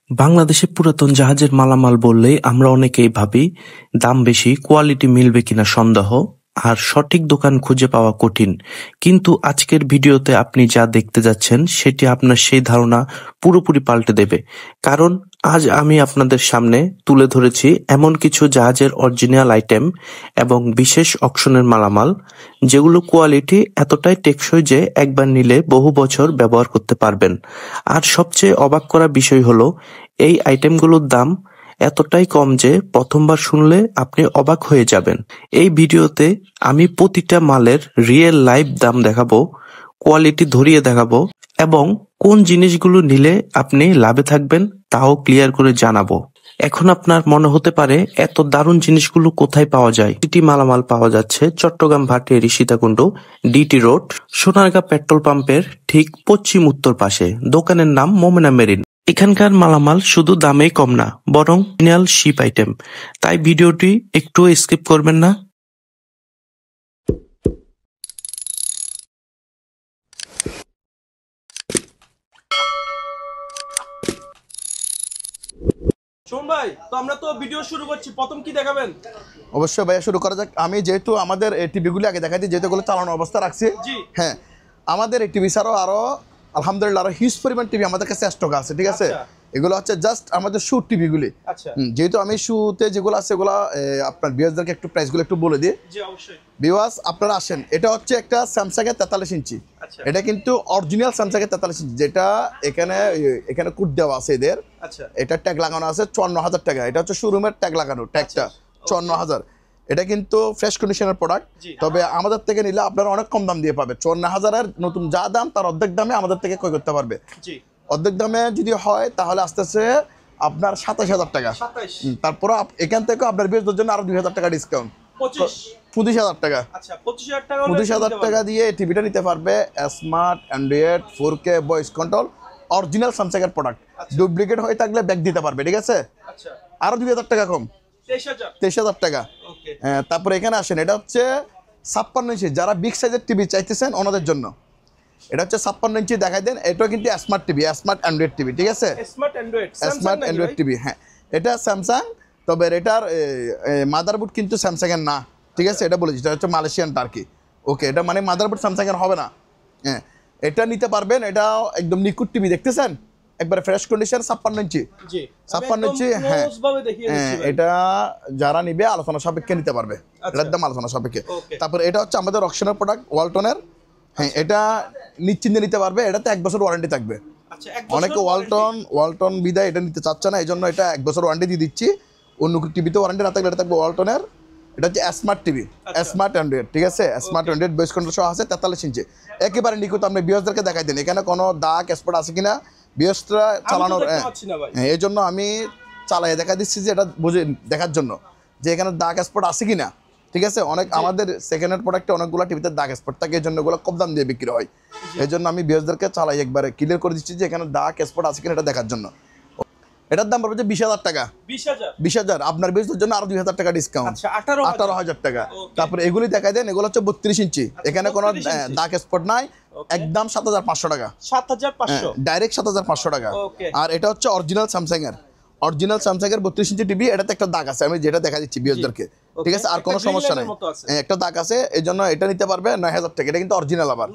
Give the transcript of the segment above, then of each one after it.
বাংলাদেশে পুরাতন জাহাজের মালামাল বললেই আমরা অনেকেই ভাবি দাম বেশি, কোয়ালিটি মিলবে কিনা সন্দেহ, আর সঠিক দোকান খুঁজে পাওয়া কঠিন। কিন্তু আজকের ভিডিওতে আপনি যা দেখতে যাচ্ছেন সেটি আপনার সেই ধারণা পুরোপুরি পাল্টে দেবে। কারণ আজ আমি আপনাদের সামনে তুলে ধরেছি এমন কিছু জাহাজের অরিজিনাল আইটেম এবং বিশেষ অকশনের মালামাল, যেগুলো কোয়ালিটি এতটাই টেকসই যে একবার নিলে বহু বছর ব্যবহার করতে পারবেন। আর সবচেয়ে অবাক করা বিষয় হলো এই আইটেমগুলোর দাম এতটাই কম যে প্রথমবার শুনলে আপনি অবাক হয়ে যাবেন। এই ভিডিওতে আমি প্রতিটা মালের রিয়েল লাইভ দাম দেখাবো, কোয়ালিটি ধরিয়ে দেখাবো এবং কোন জিনিসগুলো নিলে আপনি লাভে থাকবেন তাও ক্লিয়ার করে জানাবো। এখন আপনার মনে হতে পারে এত দারুণ জিনিসগুলো কোথায় পাওয়া যায়। সিটি মালামাল পাওয়া যাচ্ছে Chittagong Bhatiari Sitakunda DT road Sonargaon petrol পাম্পের ঠিক পশ্চিম উত্তর পাশে। দোকানের নাম মোমেনা মেরিন। এখানকার মালামাল শুধু দামেই কম না, বরং অরিজিনাল শিপ আইটেম। তাই ভিডিওটি একটু স্কিপ করবেন না। শোন ভাই, তো আমরা তো ভিডিও শুরু করছি, প্রথম কি দেখাবেন? অবশ্যই ভাইয়া, শুরু করা যাক। আমি যেহেতু আমাদের এই টিভিগুলি আগে দেখাই দিই, যেহেতু এগুলো চালানো অবস্থা রাখছি। হ্যাঁ, আমাদের এই টিভি ছাড়াও আরও আলহামদুলিল্লাহ আরও হিউজ পরিমাণ টিভি আমাদের কাছে স্টক আছে। ঠিক আছে, এগুলো হচ্ছে জাস্ট আমাদের শু টিভিগুলি। যেহেতু আমি শুতে যেগুলো আছে এগুলো আপনার ভিউয়ার্সদেরকে একটু প্রাইসগুলো একটু বলে দিই। ভিউয়ার্স আপনারা আসেন, এটা হচ্ছে একটা স্যামসাংয়ের 43 ইঞ্চি। এটা কিন্তু অরিজিনাল স্যামসাংয়ের 43 ইঞ্চি, যেটা এখানে কুট দেওয়া আছে এদের। এটা ট্যাগ লাগানো আছে 54,000 টাকা। এটা হচ্ছে শোরুমের ট্যাগ লাগানো, ট্যাগটা 54,000। এটা কিন্তু ফ্রেশ কন্ডিশনের প্রোডাক্ট, তবে আমাদের থেকে নিলে আপনারা অনেক কম দাম দিয়ে পাবে। 54,000-এর নতুন যা দাম তার অর্ধেক দামে আমাদের থেকে ক্রয় করতে পারবে। অর্ধেক দামে যদি হয় তাহলে আসতেছে আপনার 27,000 টাকা। তারপর এখান থেকে আপনার বিয়ের জন্য আরো 2,000 টাকা ডিসকাউন্ট, 25,000 টাকা। 25,000 টাকা দিয়ে টিভিটা নিতে পারবে। Smart Android 4K voice control original Samsung এর প্রোডাক্ট। ডুপ্লিকেট হয়ে থাকলে ব্যাক দিতে পারবে। ঠিক আছে, আরো 2,000 টাকা কম, 23,000 টাকা। তারপরে এখানে আসেন, এটা হচ্ছে 56 ইঞ্চি। যারা বিগ সাইজের টিভি চাইতেছেন ওনাদের জন্য এটা হচ্ছে 56 ইঞ্চি দেখাই দেন। এটাও কিন্তু smart TV, smart Android TV. ঠিক আছে, স্মার্ট অ্যান্ড্রয়েড টিভি। হ্যাঁ, এটা স্যামসাং, তবে এটার মাদারবোর্ড কিন্তু স্যামসাং এর না। ঠিক আছে, এটা বলেছি, এটা হচ্ছে মালয়েশিয়ান টার্কি। ওকে, এটা মানে মাদারবোর্ড স্যামসাং এর হবে না। হ্যাঁ, এটা নিতে পারবেন। এটা একদম নিকুট টিভি, দেখতেছেন একবারে ফ্রেশ কন্ডিশন, 56 ইঞ্চি। 56 ইঞ্চি। হ্যাঁ, এটা যারা নিবে আলোচনা সাপেক্ষে নিতে পারবে। এটার দাম আলোচনা সাপেক্ষে। তারপর এটা হচ্ছে আমাদের অকশনের প্রোডাক্ট ওয়ালটনের। হ্যাঁ, এটা নিশ্চিন্তে নিতে পারবে। এটাতে 1 বছর ওয়ারেন্টি থাকবে। অনেকে ওয়ালটন বিদায় এটা নিতে চাচ্ছে না, এই জন্য এটা 1 বছর ওয়ারেন্টি দিয়ে দিচ্ছি। অন্য টিভিতে ওয়ারেন্টি না থাকলে এটা থাকবে ওয়ালটনের। এটা হচ্ছে স্মার্ট টিভি, স্মার্ট অ্যান্ড্রয়েড। ঠিক আছে, স্মার্ট অ্যান্ড্রয়েড ভয়েস কন্ট্রোল সহ আছে 43 ইঞ্চি। একেবারে নিখুঁত। আপনি ভিউয়ার্সদেরকে দেখাই দেন এখানে কোনো দাগ স্পট আছে কিনা ভিউয়ার্সরা চালানোর। এই জন্য আমি চালাই দেখা দিচ্ছি যে এটা বুঝে দেখার জন্য যে এখানে দাগ স্পট আছে কিনা। ঠিক আছে, অনেক আমাদের সেকেন্ড হ্যান্ড প্রোডাক্টে অনেকগুলো টিভিতে দাগ স্পট থাকে, এই জন্য এগুলো কম দাম দিয়ে বিক্রি হয়। এই জন্য আমি ভিউয়ার্সদেরকে চালাই একবারে ক্লিয়ার করে দিচ্ছি যে এখানে দাগ স্পট আছে কিনা এটা দেখার জন্য। এটার দাম পড়বে 20,000 টাকা। 20,000 আপনার বিজনেসের জন্য আরো 2,000 টাকা ডিসকাউন্ট, 18,000 টাকা। তারপরে এগুলি দেখাই দেন, এগুলো হচ্ছে 32 ইঞ্চি। এখানে কোনো দাগ স্পট নাই, একদম 7,500 টাকা। 7,500 ডাইরেক্ট 7,500 টাকা। আর এটা হচ্ছে অরিজিনাল স্যামসাং এর 32 ইঞ্চি টিভি। এটাতে একটা দাগ আছে, আমি যেটা দেখা দিচ্ছি ভিউয়ারদেরকে। ঠিক আছে, আর কোনো সমস্যা নাই, একটা দাগ আছে, এই জন্য এটা নিতে পারবে 9,000 টাকা। এটা কিন্তু অরিজিনাল, আবার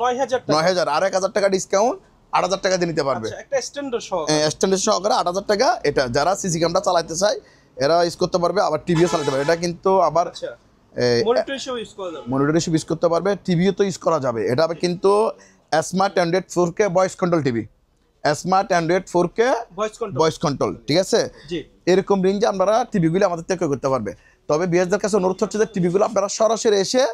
9,000 আর 1,000 টাকা ডিসকাউন্ট, 8,000 টাকা দিয়ে নিতে পারবে। স্ট্যান্ডার্ড সহকারে 8,000 টাকা। এটা যারা সিসি ক্যামেরা চালাতে চায় এরা ইউজ করতে পারবে, আবার টিভিও চালাতে পারবে। এটা কিন্তু আবার মনিটর হিসেবে ইউজ করতে পারবে, টিভিও তো ইউজ করা যাবে। এটা কিন্তু smart Android 4K voice control TV, smart Android 4K voice control. ঠিক আছে, এরকম রেঞ্জে আপনারা টিভিগুলো আমাদের থেকে ক্রয় করতে পারবে। তবে বিএসদের কাছে অনুরোধ হচ্ছে যে টিভিগুলো আপনারা সরাসরি এসে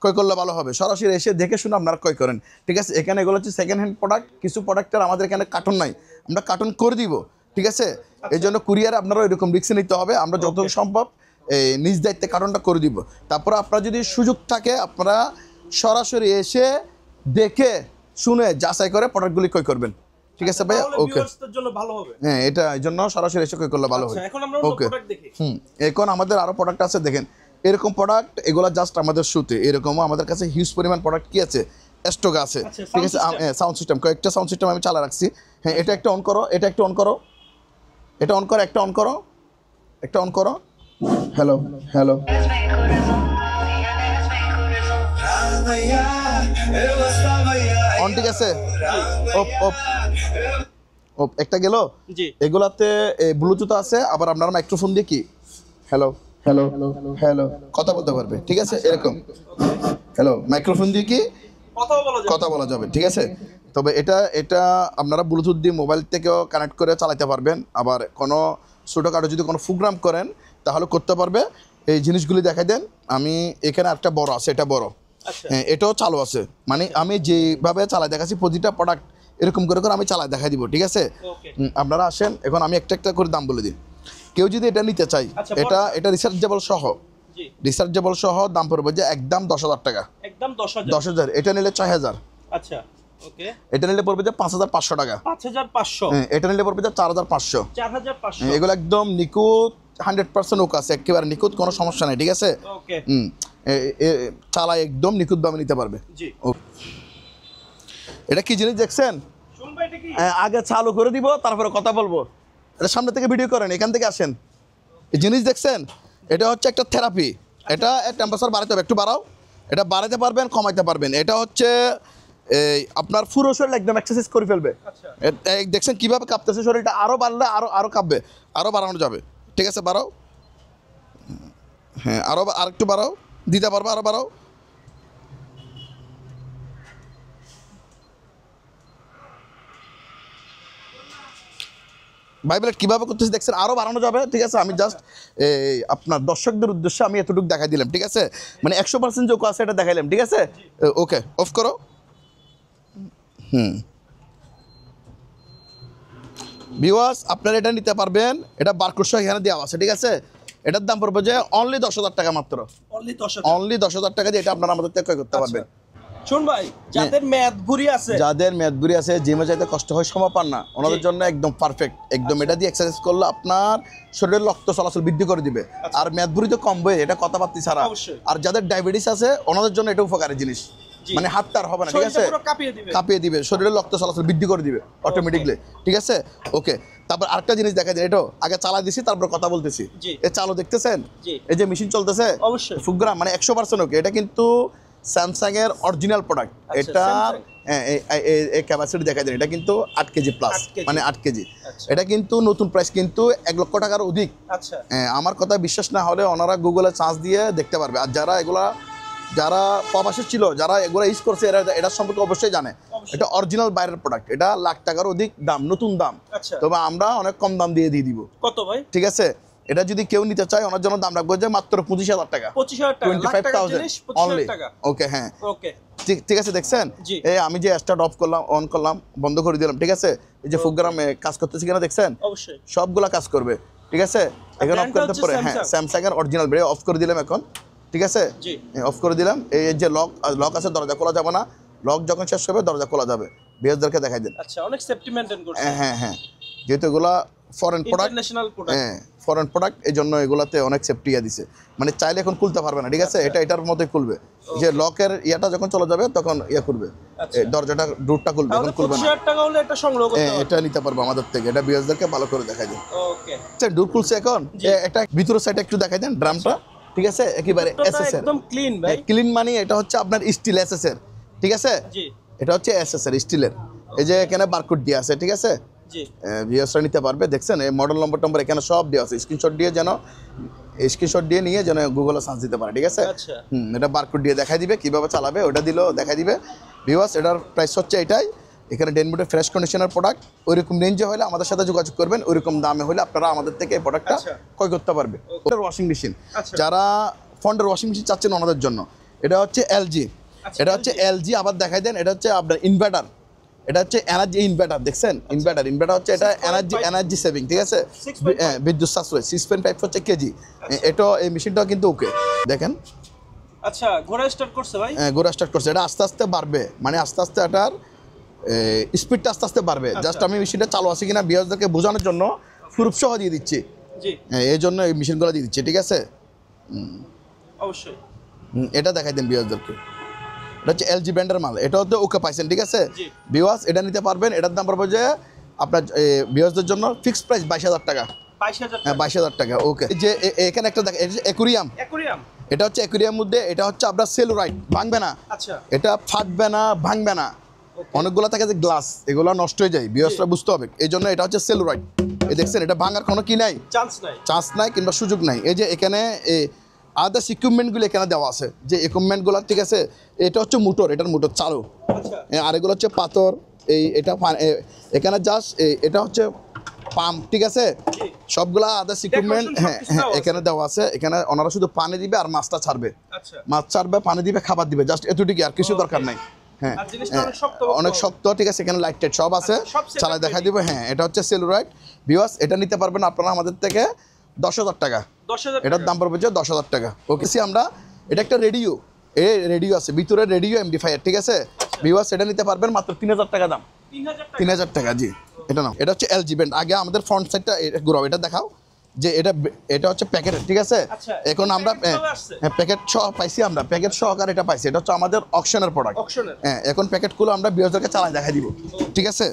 ক্রয় করলে ভালো হবে, সরাসরি এসে দেখে শুনে আপনারা ক্রয় করেন। ঠিক আছে, এখানে এগুলো হচ্ছে সেকেন্ড হ্যান্ড প্রোডাক্ট। কিছু প্রোডাক্টের আমাদের এখানে কার্টন নাই, আমরা কার্টন করে দিব। ঠিক আছে, এই জন্য কুরিয়ারে আপনারা এরকম রিস্ক নিতে হবে। আমরা যতটুকু সম্ভব নিজ দায়িত্বে কার্টনটা করে দিব। তারপরে আপনারা যদি সুযোগ থাকে আপনারা সরাসরি এসে দেখে শুনে যাচাই করে প্রোডাক্টগুলি ক্রয় করবেন। ঠিক আছে ভাই, ওকে। হ্যাঁ, এটা এই জন্য সরাসরি এসে ক্রয় করলে ভালো হবে। ওকে, এখন আমাদের আরো প্রোডাক্ট আছে, দেখেন এরকম প্রোডাক্ট। এগুলো জাস্ট আমাদের শুতে, এরকমও আমাদের কাছে হিউজ পরিমাণ প্রোডাক্ট কি আছে, স্টক আছে। ঠিক আছে, সাউন্ড সিস্টেম কয়েকটা সাউন্ড সিস্টেম আমি চালা রাখছি। হ্যাঁ, এটা একটা অন করো, এটা একটু অন করো। এটা অন করো, একটা অন করো, একটা অন করো। হ্যালো হ্যালো, অন, ঠিক আছে। ওপ ওপ ওপ, একটা গেল। জি এগুলাতে ব্লুটুথ আছে, আবার আপনারা মাইক্রোফোন দিয়ে কি হ্যালো হ্যালো হ্যালো কথা বলতে পারবে, ঠিক আছে, এরকম হ্যালো মাইক্রোফোন দিয়ে কি কথা বলা যাবে, ঠিক আছে। তবে এটা এটা আপনারা ব্লুটুথ দিয়ে মোবাইল থেকেও কানেক্ট করে চালাতে পারবেন, আবার কোনো ছোটোখাটো যদি কোনো প্রোগ্রাম করেন তাহলে করতে পারবে। এই জিনিসগুলি দেখাই দেন। আমি এখানে একটা বড় আছে, এটা বড়, হ্যাঁ এটাও চালু আছে। মানে আমি যেভাবে চালাই দেখাচ্ছি প্রতিটা প্রোডাক্ট এরকম করে করে আমি চালাই দেখাই দিব, ঠিক আছে। আপনারা আসেন, এখন আমি একটা একটা করে দাম বলে দিই। কেউ যদি এটা নিতে চাই, এটা এটা রিচার্জেবল সহ, রিচার্জেবল সহ দাম পড়বে যে একদম 10,000 টাকা, একদম 10,000। এটা নিলে 6,000। আচ্ছা ওকে, এটা নিলে পড়বে যে 5,500 টাকা, 5,500। হ্যাঁ এটা নিলে পড়বে যে 4,500। 4,500, এগুলো একদম নিখুঁত, 100% ওকে আছে, একেবারে নিখুঁত, কোনো সমস্যা নেই, ঠিক আছে। ওকে চালাই একদম নিখুঁতভাবে নিতে পারবে। জি এটা কি জিনিস দেখছেন? শুন ভাই, এটা কি? আগে চালু করে দিব, তারপরে কথা বলবো। এটা সামনে থেকে ভিডিও করেন, এখান থেকে আসেন। এই জিনিস দেখছেন? এটা হচ্ছে একটা থেরাপি। এটা টেম্পারেচার বাড়াতে হবে, একটু বাড়াও। এটা বাড়াতে পারবেন, কমাইতে পারবেন। এটা হচ্ছে এই আপনার পুরো শরীর একদম এক্সারসাইজ করে ফেলবে। দেখছেন কিভাবে কাঁপতেছে শরীরটা? আরও বাড়লে আরও কাঁপবে, আরও বাড়ানো যাবে, ঠিক আছে। বাড়াও, হ্যাঁ আর একটু বাড়াও, দিতে পারবো, আরও বাড়াও। ভাইব্রেট কীভাবে করতেছি দেখছেন? আরও বাড়ানো যাবে, ঠিক আছে। আমি জাস্ট আপনার দর্শকদের উদ্দেশ্যে আমি এতটুকু দেখাই দিলাম, ঠিক আছে। মানে 100% যে আছে এটা দেখাইলাম, ঠিক আছে। ওকে, অফ করো। ভিউয়ার্স, আপনারা এটা নিতে পারবেন। এটা বারকোড সহ এখানে দেওয়া আছে, ঠিক আছে। এটার দাম পড়বে যে অনলি 10,000 টাকা মাত্র, অনলি 10,000 টাকা দিয়ে এটা আপনারা আমাদের থেকে ক্রয় করতে পারবেন। শুন ভাই, যাদের মেদভুঁড়ি আছে, যাদের মেদভুঁড়ি আছে, জিমে যাইতে কষ্ট হয়, সময় পান না, ওনাদের জন্য একদম পারফেক্ট। একদম এটা দিয়ে এক্সারসাইজ করলে আপনার শরীরের রক্ত চলাচল বৃদ্ধি করে দিবে, আর মেদভুঁড়ি তো কমবে, এটা কথাবার্তি ছাড়া। আর যাদের ডায়াবেটিস আছে ওনাদের জন্য এটা উপকারী জিনিস। মানে হাতটা আর হবে না, ঠিক আছে, কাঁপিয়ে দিবে, শরীরের রক্ত চলাচল বৃদ্ধি করে দিবে অটোমেটিকলি, ঠিক আছে। ওকে, তারপর আরেকটা জিনিস দেখা যায়, এটা আগে চালা দিছি, তারপর কথা বলতেছি। এই চালু দেখতেছেন? এই যে মেশিন চলতেছে, ফুগ্রাম, মানে 100% ওকে। এটা কিন্তু স্যামসাং এর অরিজিনাল প্রোডাক্ট। এটা এই ক্যাপাসিটি দেখা যায়, এটা কিন্তু 8 কেজি প্লাস, মানে 8 কেজি। এটা কিন্তু নতুন প্রাইস কিন্তু 1 লক্ষ টাকার অধিক। আমার কথা বিশ্বাস না হলে ওনারা গুগলে সার্চ দিয়ে দেখতে পারবে। আর যারা প্রবাসী ছিল, যারা এগুলো ইউজ করছে, এটা সম্পর্কে অবশ্যই জানে। এটা অরিজিনাল বাইরের প্রোডাক্ট, এটা লাখ টাকার অধিক দাম, নতুন দাম। তবে আমরা অনেক কম দাম দিয়ে দিব। কত ভাই? ঠিক আছে, এটা যদি কেউ নিতে চায় ওনার জন্য দাম রাখবো যে মাত্র 25,000 টাকা, 25,000 অনলি। ওকে, হ্যাঁ ঠিক আছে। দেখছেন এই আমি যে স্টার্ট অফ করলাম, অন করলাম, বন্ধ করে দিলাম, ঠিক আছে। এই যে প্রোগ্রামে কাজ করতেছি কিনা দেখছেন? অবশ্যই সবগুলা কাজ করবে, ঠিক আছে। এখন অফ করতে পরে, হ্যাঁ স্যামসাং এর অরিজিনাল ব্র্যান্ড অফ করে দিলাম এখন, ঠিক আছে। অফ করে দিলাম। এই যে লক আছে, দরজা খোলা যাবে না। লক যখন শেষ হবে দরজা খোলা যাবে। বিএসদেরকে দেখাই দেন। আচ্ছা, অনেক সেফটি মেইনটেইন করছে। হ্যাঁ হ্যাঁ, যেহেতু এগুলা ফরেন প্রোডাক্ট, ইন্টারন্যাশনাল প্রোডাক্ট, হ্যাঁ ফরেন প্রোডাক্ট, এই জন্য এগুলাতে অনেক সেফটি দিছে। মানে চাইলে এখন খুলতে পারবে না, ঠিক আছে। এটার মধ্যে খুলবে, যে লকের ইয়াটা যখন চলে যাবে তখন করবে, দরজাটা ডোরটা খুলবে, এখন খুলবে না। 25,000 টাকা হলে এটা সংগ্রহ করতে পারবে, এটা নিতে পারবো আমাদের থেকে। এটা বিএসদেরকে ভালো করে দেখাই দেন। ওকে, আচ্ছা ডোর খুলছে এখন। এটা ভিতরের সাইডে একটু দেখাই দেন, ড্রামটা, ঠিক আছে। একেবারে এসএস এর, একদম ক্লিন ভাই। ক্লিন মানে এটা হচ্ছে আপনার স্টিল এসএস এর, ঠিক আছে। জি, এটা হচ্ছে এসএস এর স্টিলের। এই যে এখানে বারকোড দেয়া আছে, ঠিক আছে। জি, ভিউয়ার্সরা নিতে পারবে। দেখছেন এই মডেল নম্বর এখানে সব দেওয়া আছে। স্ক্রিনশট দিয়ে নিয়ে যেন গুগলে সার্চ দিতে পারে, ঠিক আছে। আচ্ছা, এটা বারকোড দিয়ে দেখাই দিবে কিভাবে চালাবে, ওটা দিলেও দেখাই দিবে। ভিউয়ার্স, এটার প্রাইস হচ্ছে এটাই। এখানে ডেনবুটের ফ্রেশ কন্ডিশনার প্রোডাক্ট, ওইরকম রেঞ্জে হলে আমাদের সাথে যোগাযোগ করবেন, ওইরকম দামে হলে আপনারা আমাদের থেকে এই প্রোডাক্টটা ক্রয় করতে পারবে। ওয়াশিং মেশিন, যারা ফন্ডের ওয়াশিং মেশিন চাচ্ছেন ওনাদের জন্য, এটা হচ্ছে এলজি। এটা হচ্ছে এলজি। আবার দেখাই দেন, এটা হচ্ছে আপনার ইনভার্টার। এটা হচ্ছে এনার্জি ইনভার্টার, দেখছেন ইনভার্টার হচ্ছে এটা এনার্জি সেভিং, ঠিক আছে। বিদ্যুৎ সাশ্রয়, 6.5 হচ্ছে কেজি। এটা এই মেশিনটাও কিন্তু ওকে, দেখেন। আচ্ছা, ঘোড়া স্টার্ট করছে ভাই? হ্যাঁ, ঘোড়া স্টার্ট করছে। এটা আস্তে আস্তে বাড়বে, মানে আস্তে আস্তে এটার স্পিডটা আস্তে আস্তে বাড়বে। জাস্ট আমি মেশিনটা চালু আছে কিনা ভিউয়ারদেরকে বোঝানোর জন্য প্রুফ সহ দিয়ে দিচ্ছি। জি, এই জন্য এই মেশিনগুলো দিয়ে দিচ্ছি, ঠিক আছে। অবশ্যই এটা দেখাই দেন ভিউয়ারদেরকে। এটা হচ্ছে এলজি ব্র্যান্ডের মাল, এটা হচ্ছে ওকে পাইছেন, ঠিক আছে। ভিউয়ার্স, এটা নিতে পারবেন। এটার দাম পড়বে যে আপনার ভিউয়ার্সদের জন্য ফিক্সড প্রাইস 22,000 টাকা। 22,000 হ্যাঁ 22,000 টাকা। ওকে, যে এখানে একটা দেখেন, এটা অ্যাকুরিয়াম। এটা হচ্ছে অ্যাকুরিয়াম মধ্যে, এটা হচ্ছে আপনার সেলুলাইট, ভাঙবে না। আচ্ছা, এটা ফাটবে না, ভাঙবে না। অনেকগুলো থাকে যে গ্লাস, এগুলো নষ্ট হয়ে যায়, ভিউয়ার্সরা বুঝতে হবে। এই জন্য এটা হচ্ছে সেলুলাইট। এই দেখছেন, এটা ভাঙার কোনো কি নাই, চান্স নাই কিংবা সুযোগ নাই। এই যে এখানে আদার্স ইকুইপমেন্টগুলো এখানে দেওয়া আছে, যে ইকুইপমেন্টগুলো, ঠিক আছে। এটা হচ্ছে মোটর, এটার মোটর চালু। আর এগুলো হচ্ছে পাথর, এটা এখানে জাস্ট এটা হচ্ছে পাম্প, ঠিক আছে। সবগুলা আদার্স ইকুইপমেন্ট হ্যাঁ হ্যাঁ এখানে দেওয়া আছে। এখানে ওনারা শুধু পানি দিবে আর মাছটা ছাড়বে, মাছ ছাড়বে, পানি দিবে, খাবার দিবে, জাস্ট এতটুকু, আর কিছু দরকার নাই। হ্যাঁ অনেক শক্ত, ঠিক আছে। এখানে লাইট টাইট সব আছে, চালায় দেখা দিব। হ্যাঁ এটা হচ্ছে সেলুলাইট। ভিউয়ার্স, এটা নিতে পারবেন আপনারা আমাদের থেকে 10,000 টাকা। এটার দাম পড়বে 10,000 টাকা। ওকে, আমরা এটা একটা রেডিও, রেডিও আছে ভিতরে, রেডিও এমপ্লিফায়ার, ঠিক আছে। ভিউয়ার্স, এটা নিতে পারবেন মাত্র 3,000 টাকা দাম। 3,000 টাকা, জি। এটা নাও, এটা হচ্ছে এলজি ব্যান্ড। আগে আমাদের ফ্রন্ট সাইডটা ঘুরাও, এটা দেখাও যে এটা হচ্ছে প্যাকেট, ঠিক আছে। এখন আমরা প্যাকেট সহ পাইছি, আমরা প্যাকেট সহকারে এটা পাইছি। এটা হচ্ছে আমাদের অকশনের প্রোডাক্ট। হ্যাঁ, এখন প্যাকেটগুলো আমরা ভিউয়ারদেরকে চালাই দেখা দিব, ঠিক আছে।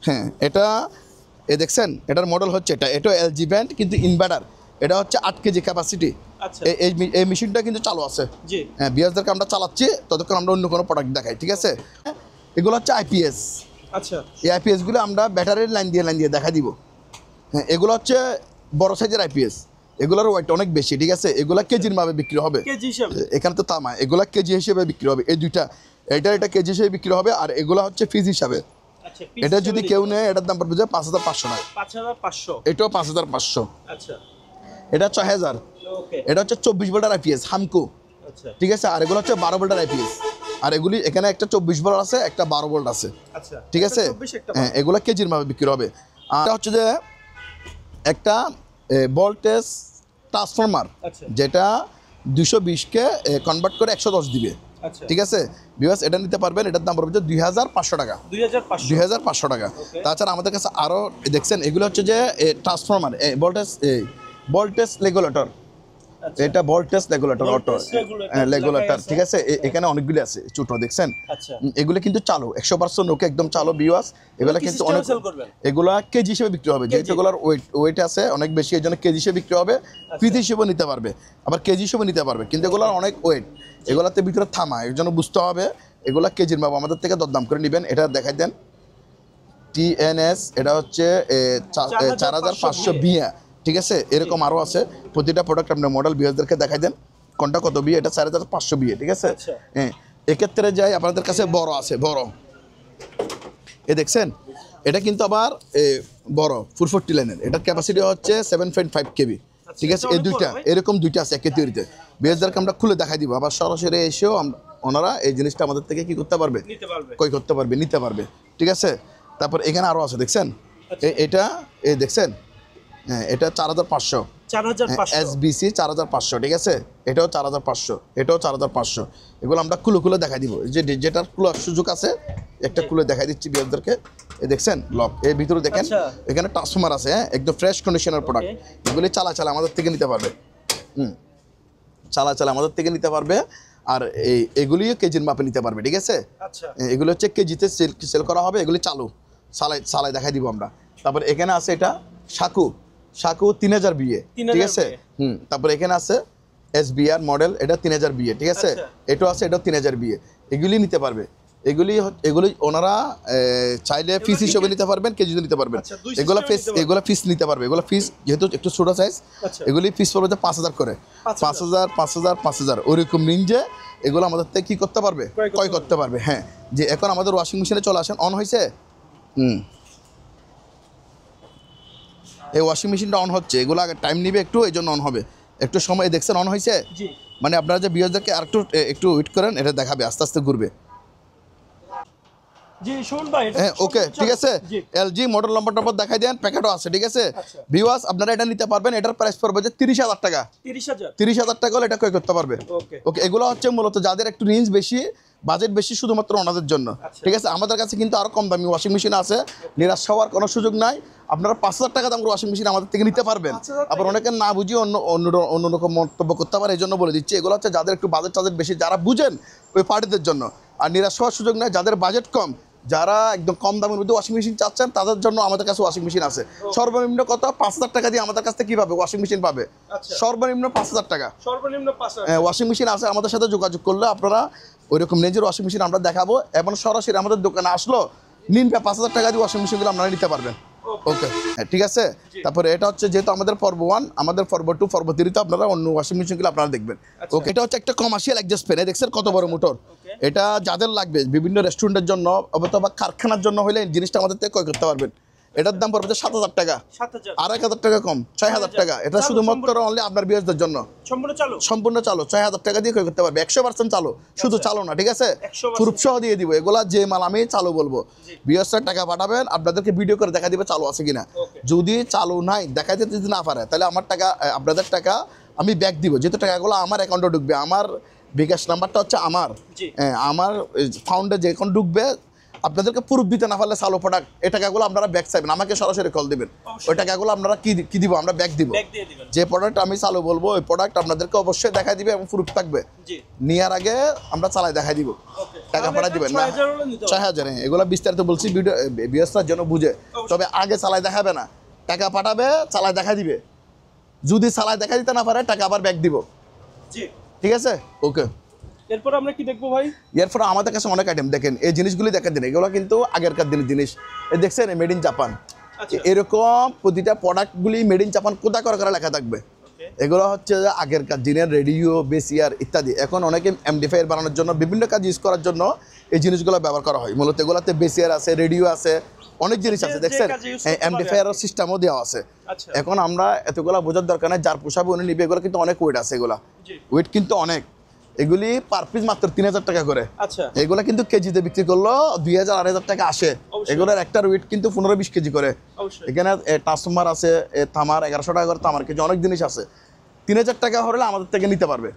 হ্যাঁ, এটা দেখছেন, এটার মডেল হচ্ছে এটা এলজি ব্যান্ড, কিন্তু ইনভার্টার। এটা হচ্ছে 8 কেজি ক্যাপাসিটি। এই মেশিনটা কিন্তু চালু আছে। হ্যাঁ, ভিউয়ারদেরকে আমরা চালাচ্ছি, ততক্ষণ আমরা অন্য কোনো প্রোডাক্ট দেখাই, ঠিক আছে। এগুলো হচ্ছে আইপিএস। আচ্ছা, এই আইপিএসগুলো আমরা ব্যাটারির লাইন দিয়ে দেখা দিব। হ্যাঁ, এগুলো হচ্ছে বড় সাইজের আইপিএস, এগুলোর ওয়েট অনেক বেশি, ঠিক আছে। এগুলা কেজির ভাবে বিক্রি হবে, এখানে তো তামা, এগুলা কেজি হিসেবে বিক্রি হবে। এই দুইটা, এটা কেজি হিসেবে বিক্রি হবে, আর এগুলা হচ্ছে পিস হিসাবে। এটা যদি কেউ নেয়, এটার দাম পড়বে 5,500 টাকা। 5,500, এটাও 5,500। আচ্ছা, এটা 6,000। এটা হচ্ছে 24 ভোল্টের আইপিএস হামকো, ঠিক আছে। আর এগুলো হচ্ছে 12 ভোল্টের আইপিএস। আর এগুলি এখানে একটা 24 ভোল্ট আছে, একটা 12 ভোল্ট আছে, ঠিক আছে। হ্যাঁ, এগুলা কেজির ভাবে বিক্রি হবে। আর হচ্ছে যে একটা ভোল্টেজ ট্রান্সফরমার, যেটা 220-কে কনভার্ট করে 110 দিবে, ঠিক আছে। ভিউয়ার্স, এটা নিতে পারবেন, এটার দাম পড়বে 2,500 টাকা। 2,500 টাকা। তাছাড়া আমাদের কাছে আরও দেখছেন, এগুলো হচ্ছে যে ট্রান্সফরমার, ভোল্টেজ রেগুলেটর। এটা ভোল্টেজ রেগুলেটর, অটো রেগুলেটর, ঠিক আছে। এখানে অনেকগুলি আছে, ছোট দেখছেন। এগুলো কিন্তু চালু 100%, ওকে, একদম চালু। ভিউয়ার্স, এগুলো কিন্তু অনেক, এগুলা কেজি হিসেবে বিক্রি হবে, যেহেতু এগুলোর ওয়েট আছে অনেক বেশি, এই জন্য কেজি হিসেবে বিক্রি হবে। পিস হিসেবে নিতে পারবে, আবার কেজি হিসেবে নিতে পারবে, কিন্তু এগুলোর অনেক ওয়েট, এগুলাতে ভিতরে থামা, এর জন্য বুঝতে হবে এগুলা কেজির ভাবে আমাদের থেকে দরদাম করে নেবেন। এটা দেখাই দেন, টিএনএস, এটা হচ্ছে 4,500 বিয়া, ঠিক আছে। এরকম আরও আছে, প্রতিটা প্রোডাক্ট আপনার মডেল ভিউয়ারদেরকে দেখাই দেন কোনটা কত বিয়ে। এটা 4,500 বিয়ে, ঠিক আছে। হ্যাঁ, এক্ষেত্রে যাই আপনাদের কাছে বড় আছে, বড়, এ দেখছেন, এটা কিন্তু আবার বড় 440 লাইনের। এটার ক্যাপাসিটি হচ্ছে 7.5 কেবি, ঠিক আছে। এই দুইটা, এরকম দুইটা আছে একই তৈরিতে। ভিউয়ারদেরকে আমরা খুলে দেখাই দিব, আবার সরাসরি এসেও ওনারা এই জিনিসটা আমাদের থেকে কি করতে পারবে, কই করতে পারবে, নিতে পারবে, ঠিক আছে। তারপর এখানে আরও আছে, দেখছেন, এটা দেখছেন, হ্যাঁ, এটা 4,500, এসবিসি 4,500, ঠিক আছে। এটাও 4,500, এটাও 4,500। এগুলো আমরা খুলে দেখাই দিব, যেটার খোলার সুযোগ আছে একটা খুলে দেখাই দিচ্ছি ভিউয়ারদেরকে। এই দেখছেন লক, এর ভিতরে দেখেন এখানে ট্রান্সফরমার আছে। হ্যাঁ, একদম ফ্রেশ কন্ডিশনের প্রোডাক্ট। এগুলি চালা আমাদের থেকে নিতে পারবে, চালা আমাদের থেকে নিতে পারবে। আর এগুলিও কেজির মাপে নিতে পারবে, ঠিক আছে। এগুলো হচ্ছে কেজিতে সেল করা হবে, এগুলি চালায় দেখাই দিব আমরা। তারপর এখানে আছে এটা সাকু 3,000 বিয়ে, ঠিক আছে। তারপর এখানে আছে এসবিআর মডেল, এটা 3,000 বিয়ে, ঠিক আছে। এটাও আছে, এটাও 3,000 বিয়ে। এগুলি নিতে পারবে, এগুলি ওনারা চাইলে ফিস হিসেবে নিতে পারবেন, কেজিতে নিতে পারবেন। এগুলো ফিস নিতে পারবে, এগুলো ফিস যেহেতু একটু ছোট সাইজ, এগুলি ফিস পড়বে 5,000 করে, 5,000 ওইরকম রেঞ্জে এগুলো আমাদের থেকে কি করতে পারবে, ক্রয় করতে পারবে। হ্যাঁ, যে এখন আমাদের ওয়াশিং মেশিনে চলে আসেন, অন হয়েছে। এই ওয়াশিং মেশিনটা অন হচ্ছে, এগুলো আগে টাইম নিবে একটু, এই জন্য অন হবে, একটু সময়। দেখছেন অন হয়েছে, মানে আপনারা যে ভিউয়ারদেরকে আর একটু ওয়েট করেন, এটা দেখাবে, আস্তে আস্তে ঘুরবে। হ্যাঁ, ওকে, ঠিক আছে। এলজি মডেল নম্বর দেখাই দেন, প্যাকেটও আছে, ঠিক আছে। ভিউয়ার্স, আপনারা এটা নিতে পারবেন, এটার প্রাইস পড়বে যে 30,000 টাকা। 30,000 টাকা হলে এটা ক্রয় করতে পারবে। ওকে, এগুলো হচ্ছে মূলত যাদের একটু রেঞ্জ বেশি, বাজেট বেশি, শুধুমাত্র ওনাদের জন্য, ঠিক আছে। আমাদের কাছে কিন্তু আরও কম দামি ওয়াশিং মেশিন আছে, নিরাশ হওয়ার কোনো সুযোগ নাই। আপনারা 5,000 টাকা দাম ওয়াশিং মেশিন আমাদের থেকে নিতে পারবেন। আবার অনেকে না বুঝিয়ে অন্যরকম মন্তব্য করতে পারে, এই জন্য বলে দিচ্ছি, এগুলো হচ্ছে যাদের একটু বাজেট বেশি, যারা বুঝেন ওই পার্টিদের জন্য। আর নিরাশ হওয়ার সুযোগ নেই, যাদের বাজেট কম যারা একদম কম দামের মধ্যে ওয়াশিং মেশিন চাচ্ছেন তাদের জন্য আমাদের কাছে ওয়াশিং মেশিন আছে। সর্বনিম্ন কত? 5,000 টাকা দিয়ে আমাদের কাছ থেকে কিভাবে ওয়াশিং মেশিন পাবে? সর্বনিম্ন 5,000 টাকা। সর্বনিম্ন 5,000 ওয়াশিং মেশিন আছে। আমাদের সাথে যোগাযোগ করলে আপনারা ওইরকম রেঞ্জের ওয়াশিং মেশিন আমরা দেখাবো এবং সরাসরি আমাদের দোকানে আসলো নিন 5,000 টাকা দিয়ে ওয়াশিং মেশিনগুলো আপনারা নিতে পারবেন। ওকে, ঠিক আছে। তারপরে এটা হচ্ছে যেহেতু আমাদের পর্ব 1, আমাদের পর্ব 2, পর্ব 3 তে আপনারা অন্য ওয়াশিং মেশিনগুলো আপনারা দেখবেন। ওকে, এটা হচ্ছে একটা কমার্শিয়াল অ্যাডজাস্ট ফ্যান। দেখছেন কত বড় মোটর? এটা যাদের লাগবে বিভিন্ন রেস্টুরেন্টের জন্য অথবা কারখানার জন্য হলে জিনিসটা আমাদের থেকে ক্রয় করতে পারবেন। এটার দাম পড়বে 7,000 টাকা, 1,000 টাকা কম, 6,000 টাকা। এটা শুধুমাত্র অনলি আপনার বিয়ারদের জন্য সম্পূর্ণ চালু 6,000 টাকা দিয়ে ক্রয় করতে পারবে। 100% চালু, শুধু চালু না, ঠিক আছে, প্রুফ সহ দিয়ে দিব। এগুলা যে মাল আমি চালু বলবো, বিয়ারসরা টাকা পাঠাবেন, আপনাদেরকে ভিডিও করে দেখা দিবে চালু আছে কিনা। যদি চালু নাই দেখাইতে যদি না পারে তাহলে আমার টাকা, আপনাদের টাকা আমি ব্যাক দিব। যেহেতু টাকাগুলো আমার অ্যাকাউন্টে ঢুকবে, আমার বিকাশ নাম্বারটা হচ্ছে আমার ফাউন্ডে যে অ্যাকাউন্ট ঢুকবে, আপনাদেরকে প্রুফ দিতে না পারলে চালু প্রোডাক্ট এই টাকাগুলো আপনারা ব্যাক চাইবেন, আমাকে সরাসরি কল দিবেন। ওই টাকাগুলো আপনারা কি দিব? আমরা ব্যাক দিব। যে প্রোডাক্ট আমি চালু বলবো ওই প্রোডাক্ট আপনাদেরকে অবশ্যই দেখা দিবে এবং প্রুফ থাকবে। নেওয়ার আগে আমরা চালাই দেখা দিব, টাকা পাঠা দিবেন না। 6,000, এগুলো বিস্তারিত বলছি ভিডিও বিএসটার জন্য বুঝে। তবে আগে চালাই দেখাবে না, টাকা পাঠাবে, চালাই দেখা দিবে। যদি চালাই দেখা দিতে না পারে টাকা আবার ব্যাক দিব, ঠিক আছে? ওকে, এরপর আমরা কি দেখবো ভাই? এরপর আমাদের কাছে অনেক আইটেম দেখেন, এই জিনিসগুলি দেখেন দিন, এগুলো কিন্তু আগেরকার দিনের জিনিস। দেখছেন মেড ইন জাপান, এরকম প্রতিটা প্রোডাক্টগুলি মেড ইন জাপান কোথা করে লেখা থাকবে। এগুলো হচ্ছে আগেরকার দিনের রেডিও, বেসিয়ার ইত্যাদি। এখন অনেকে এমডিফায়ার বানানোর জন্য বিভিন্ন কাজ ইউজ করার জন্য এই জিনিসগুলো ব্যবহার করা হয়। মূলত এগুলোতে বেসিয়ার আছে, রেডিও আছে, অনেক জিনিস আছে। দেখছেন এমডিফায়ারের সিস্টেমও দেওয়া আছে। এখন আমরা এতগুলো বোঝার দরকার নেই, যার পোষাবে উনি নিবে। এগুলো কিন্তু অনেক ওয়েট আছে, এগুলা ওয়েট কিন্তু অনেক। এগুলি পার পিস মাত্র 3,000 টাকা করে। এগুলা কিন্তু কেজিতে বিক্রি করলো 2,000 2,500 টাকা আসে। এগুলোর একটা ওয়েট কিন্তু 15-20 কেজি করে। এখানে ট্রান্সফর্মার আছে, থামার 1100 টাকা করে থামার কেজি, অনেক জিনিস আছে। 3,000 টাকা হলে আমাদের থেকে নিতে পারবে,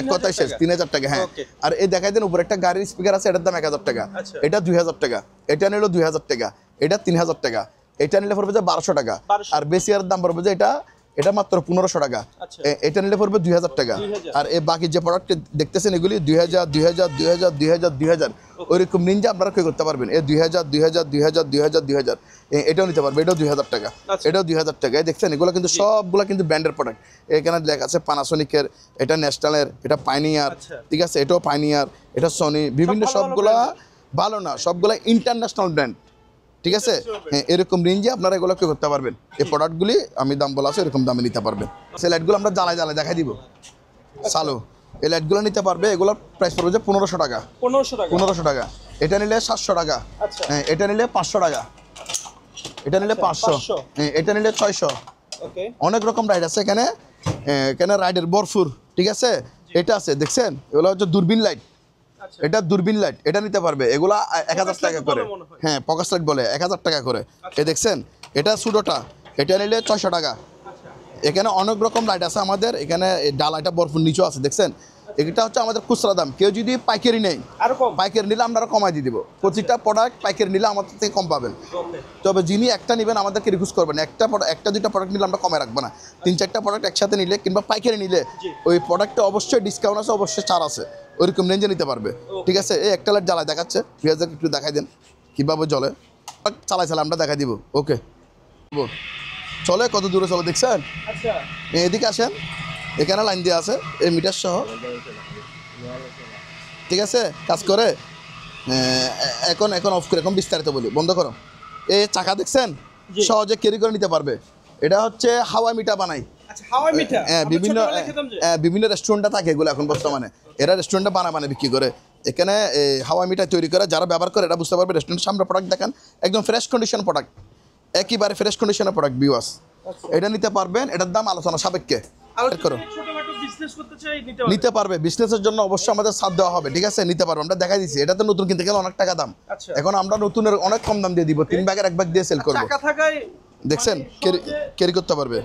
এক কথায় শেষ। 3,000 টাকা, হ্যাঁ। আর এই দেখাই দেন উপরে একটা গাড়ির স্পিকার আছে, এটার দাম 1,000 টাকা, এটা 2,000 টাকা, এটা নিল 2,000 টাকা, এটা 3,000 টাকা, এটা নিলে পড়বে যে 1,200 টাকা। আর বেসিয়ার দাম পড়বে যে এটা মাত্র 1,500 টাকা, এটা নিলে পড়বে 2,000 টাকা। আর এই বাকি যে প্রোডাক্ট দেখতেছেন এগুলি 2,000 2,000 2,000 2,000 2,000 ওইরকম নিনজা আপনারা ক্রয় করতে পারবেন। এই 2,000 2,000 2,000 2,000 2,000 এটাও নিতে পারবে, এটাও 2,000 টাকা, এটাও 2,000 টাকা। দেখছেন এগুলো কিন্তু সবগুলো কিন্তু ব্র্যান্ডের প্রোডাক্ট। এখানে লেখা আছে পানাসোনিকের, এটা ন্যাশনালের, এটা পাইনিয়ার, ঠিক আছে, এটাও পাইনিয়ার, এটা সনি, বিভিন্ন সবগুলা ভালো না, সবগুলা ইন্টারন্যাশনাল ব্র্যান্ড, ঠিক আছে। হ্যাঁ, এরকম রেঞ্জে আপনারা এগুলো কি করতে পারবেন। এই প্রোডাক্টগুলি আমি দাম বলা আছে এরকম দামে নিতে পারবেন। সেই লাইটগুলো আমরা জ্বালায় দেখাই দিব চালু। এই লাইটগুলো নিতে পারবে, এগুলোর প্রাইস পড়বে যে 1,500 টাকা, 1,500 টাকা। এটা নিলে 700 টাকা, হ্যাঁ। এটা নিলে 500 টাকা, এটা নিলে 500, হ্যাঁ। এটা নিলে 600। অনেক রকম রাইড আছে এখানে, এখানে রাইডের ভরপুর, ঠিক আছে। এটা আছে দেখছেন, এগুলো হচ্ছে দূরবীন লাইট, এটা দূরবীন লাইট, এটা নিতে পারবে। এগুলা 1,000 টাকা করে, হ্যাঁ, ফোকাস লাইট বলে, 1,000 টাকা করে। এ দেখছেন এটা ছোটোটা, এটা নিলে 600 টাকা। এখানে অনেক রকম লাইট আছে আমাদের, এখানে ডালাইটা ভরপুর নিচেও আছে, দেখছেন। এটা হচ্ছে আমাদের খুচরা দাম। কেউ যদি পাইকারি নেই, পাইকারি নিলে আমরা কমাই দিয়ে দিব। প্রতিটা প্রোডাক্ট পাইকারি নিলে আমাদের থেকে কম পাবেন। তবে যিনি একটা নেবেন আমাদেরকে রিকোয়েস্ট করবেন, একটা দুইটা প্রোডাক্ট নিলে আমরা কমায় রাখবো না। 3-4টা প্রোডাক্ট একসাথে নিলে কিংবা পাইকারি নিলে ওই প্রোডাক্টে অবশ্যই ডিসকাউন্ট আছে, অবশ্যই ছাড় আছে, ওইরকম রেঞ্জে নিতে পারবে, ঠিক আছে। এই একটা লাইট জ্বালায় দেখাচ্ছে, ভিউয়ারদের একটু দেখাই দেন কীভাবে জ্বলে। চালাই আমরা দেখাই দিব। ওকে, চলে কত দূরে চলে দেখছেন। এদিকে আসেন, এখানে লাইন দেওয়া আছে এই মিটার সহ, ঠিক আছে, কাজ করে। এখন অফ করে, এখন বিস্তারিত বলি, বন্ধ করো। এই চাকা দেখছেন, সহজে ক্যারি করে নিতে পারবে। এটা হচ্ছে হাওয়া মিটার বানাই, বিভিন্ন রেস্টুরেন্টে থাকে এগুলো এখন বর্তমানে। এরা রেস্টুরেন্টে বানায় বিক্রি করে। এখানে হাওয়া মিটার তৈরি করে যারা ব্যবহার করে এরা বুঝতে পারবে। রেস্টুরেন্টের সামনে প্রোডাক্ট দেখেন, একদম ফ্রেশ কন্ডিশন প্রোডাক্ট, একেবারে ফ্রেশ কন্ডিশনের প্রোডাক্ট ভিউয়ার্স। এটা নিতে পারবেন, এটার দাম আলোচনা সাপেক্ষে করো, নিতে পারবে। বিজনেসের জন্য অবশ্যই আমাদের সাথ দেওয়া হবে, ঠিক আছে, নিতে পারবো। আমরা দেখাই দিচ্ছি, এটা তো নতুন কিনতে গেলে অনেক টাকা দাম। এখন আমরা নতুনের অনেক কম দাম দিয়ে দিব, 3 ভাগের 1 ভাগ দিয়ে সেল করবো। দেখছেন ক্যারি করতে পারবে।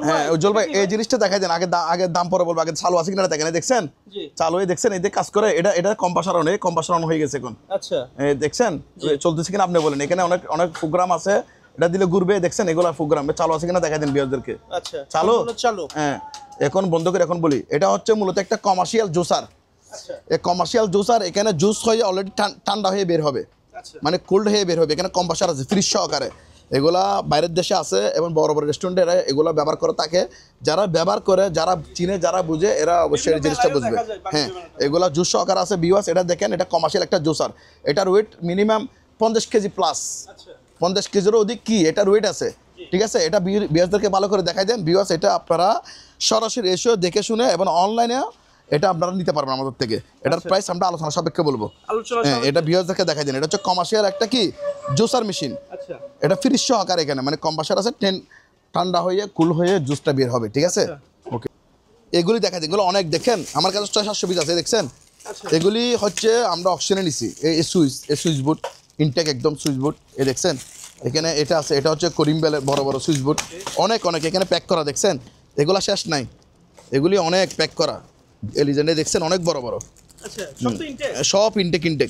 হ্যাঁ উজ্জ্বল ভাই, এই জিনিসটা দেখাই দেন, আগে দাম পরে বলবো, আগে চালু আছে কিনা দেখেন। দেখছেন চালু হয়ে, দেখছেন এতে কাজ করে। এটা কম্পাসার অন হয়ে গেছে এখন, দেখছেন চলতেছে কিনা আপনি বলেন। এখানে অনেক প্রোগ্রাম আছে, এটা দিলে ঘুরবে। দেখছেন এগুলো প্রোগ্রাম চালু আছে কিনা দেখাই দেন ভিউয়ারদেরকে। চালু, হ্যাঁ। এখন বন্ধ করে এখন বলি, এটা হচ্ছে মূলত একটা কমার্শিয়াল জুসার। এই কমার্শিয়াল জুসার, এখানে জুস হয়ে অলরেডি ঠান্ডা হয়ে বের হবে, মানে কোল্ড হয়ে বের হবে। এখানে কম্প্রেসার আছে ফ্রিজ সহকারে। এগুলা বাইরের দেশে আছে এবং বড় বড় রেস্টুরেন্টে এরা এগুলো ব্যবহার করে থাকে। যারা ব্যবহার করে, যারা চিনে, যারা বুঝে, এরা অবশ্যই এই জিনিসটা বুঝবে। হ্যাঁ, এগুলা জুস সহকারে আছে ভিউয়ার্স। এটা দেখেন, এটা কমার্শিয়াল একটা জুসার। এটার ওয়েট মিনিমাম 50 কেজি প্লাস, 50 কেজিরও অধিক কি এটার ওয়েট আছে। ঠিক আছে, এটা ভিউয়ার্সদেরকে ভালো করে দেখাই দেন। ভিউয়ার্স, এটা আপনারা সরাসরি এসেও দেখে শুনে এবং অনলাইনে এটা আপনারা নিতে পারবেন আমাদের থেকে। এটার প্রাইস আমরা আলোচনা সাপেক্ষে বলবো। হ্যাঁ, এটা ভিউয়ার্সদেরকে দেখাই দেন। এটা হচ্ছে কমার্শিয়াল একটা কি জুসার মেশিন। এটা ফ্রিজ সহকারে। এখানে মানে কম্প্রেসার আছে, ঠান্ডা হয়ে কুল হয়ে জুসটা বের হবে। ঠিক আছে, ওকে। এগুলি দেখা যায়, এগুলো অনেক দেখেন আমার কাছে 600-700 পিস আছে, দেখছেন। এগুলি হচ্ছে আমরা অকশনে নিছি। এই সুইচ বোর্ড ইনটেক, একদম সুইচ বোর্ড। এই দেখছেন, এখানে এটা আছে। এটা হচ্ছে করিম বেলের বড় বড় সুইচ বোর্ড, অনেক এখানে প্যাক করা, দেখছেন। এগুলা শেষ নাই, এগুলি অনেক প্যাক করা। এলিজেন্ডে দেখছেন অনেক বড় বড়, সব ইনটেক।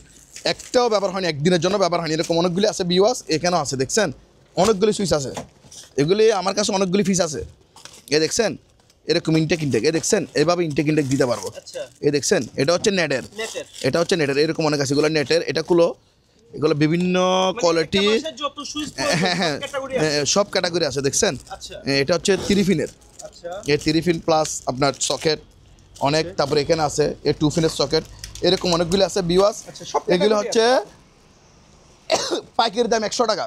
একটাও ব্যবহার হয়নি, একদিনের জন্য ব্যবহার হয়নি। এরকম অনেকগুলি আছে ভিউয়ার্স, এখানেও আছে, দেখছেন। অনেকগুলি সুইচ আছে, এগুলি আমার কাছে অনেকগুলি পিস আছে। এ দেখছেন, এরকম ইনটেক। এ দেখছেন, এভাবে ইনটেক দিতে পারবো। এ দেখছেন, এটা হচ্ছে নেটের, এটা হচ্ছে নেটের। এরকম অনেক আছে, এগুলো নেটের। এটা কুলো, এগুলো বিভিন্ন কোয়ালিটি। হ্যাঁ, সব ক্যাটাগরি আছে, দেখছেন। এটা হচ্ছে 3 পিনের, এই 3 পিন প্লাস আপনার সকেট অনেক। তারপরে এখানে আছে এই 2 পিনের সকেট। এরকম অনেকগুলো আছে ভিউয়ার্স। এগুলো হচ্ছে পাইকারি দাম 100 টাকা।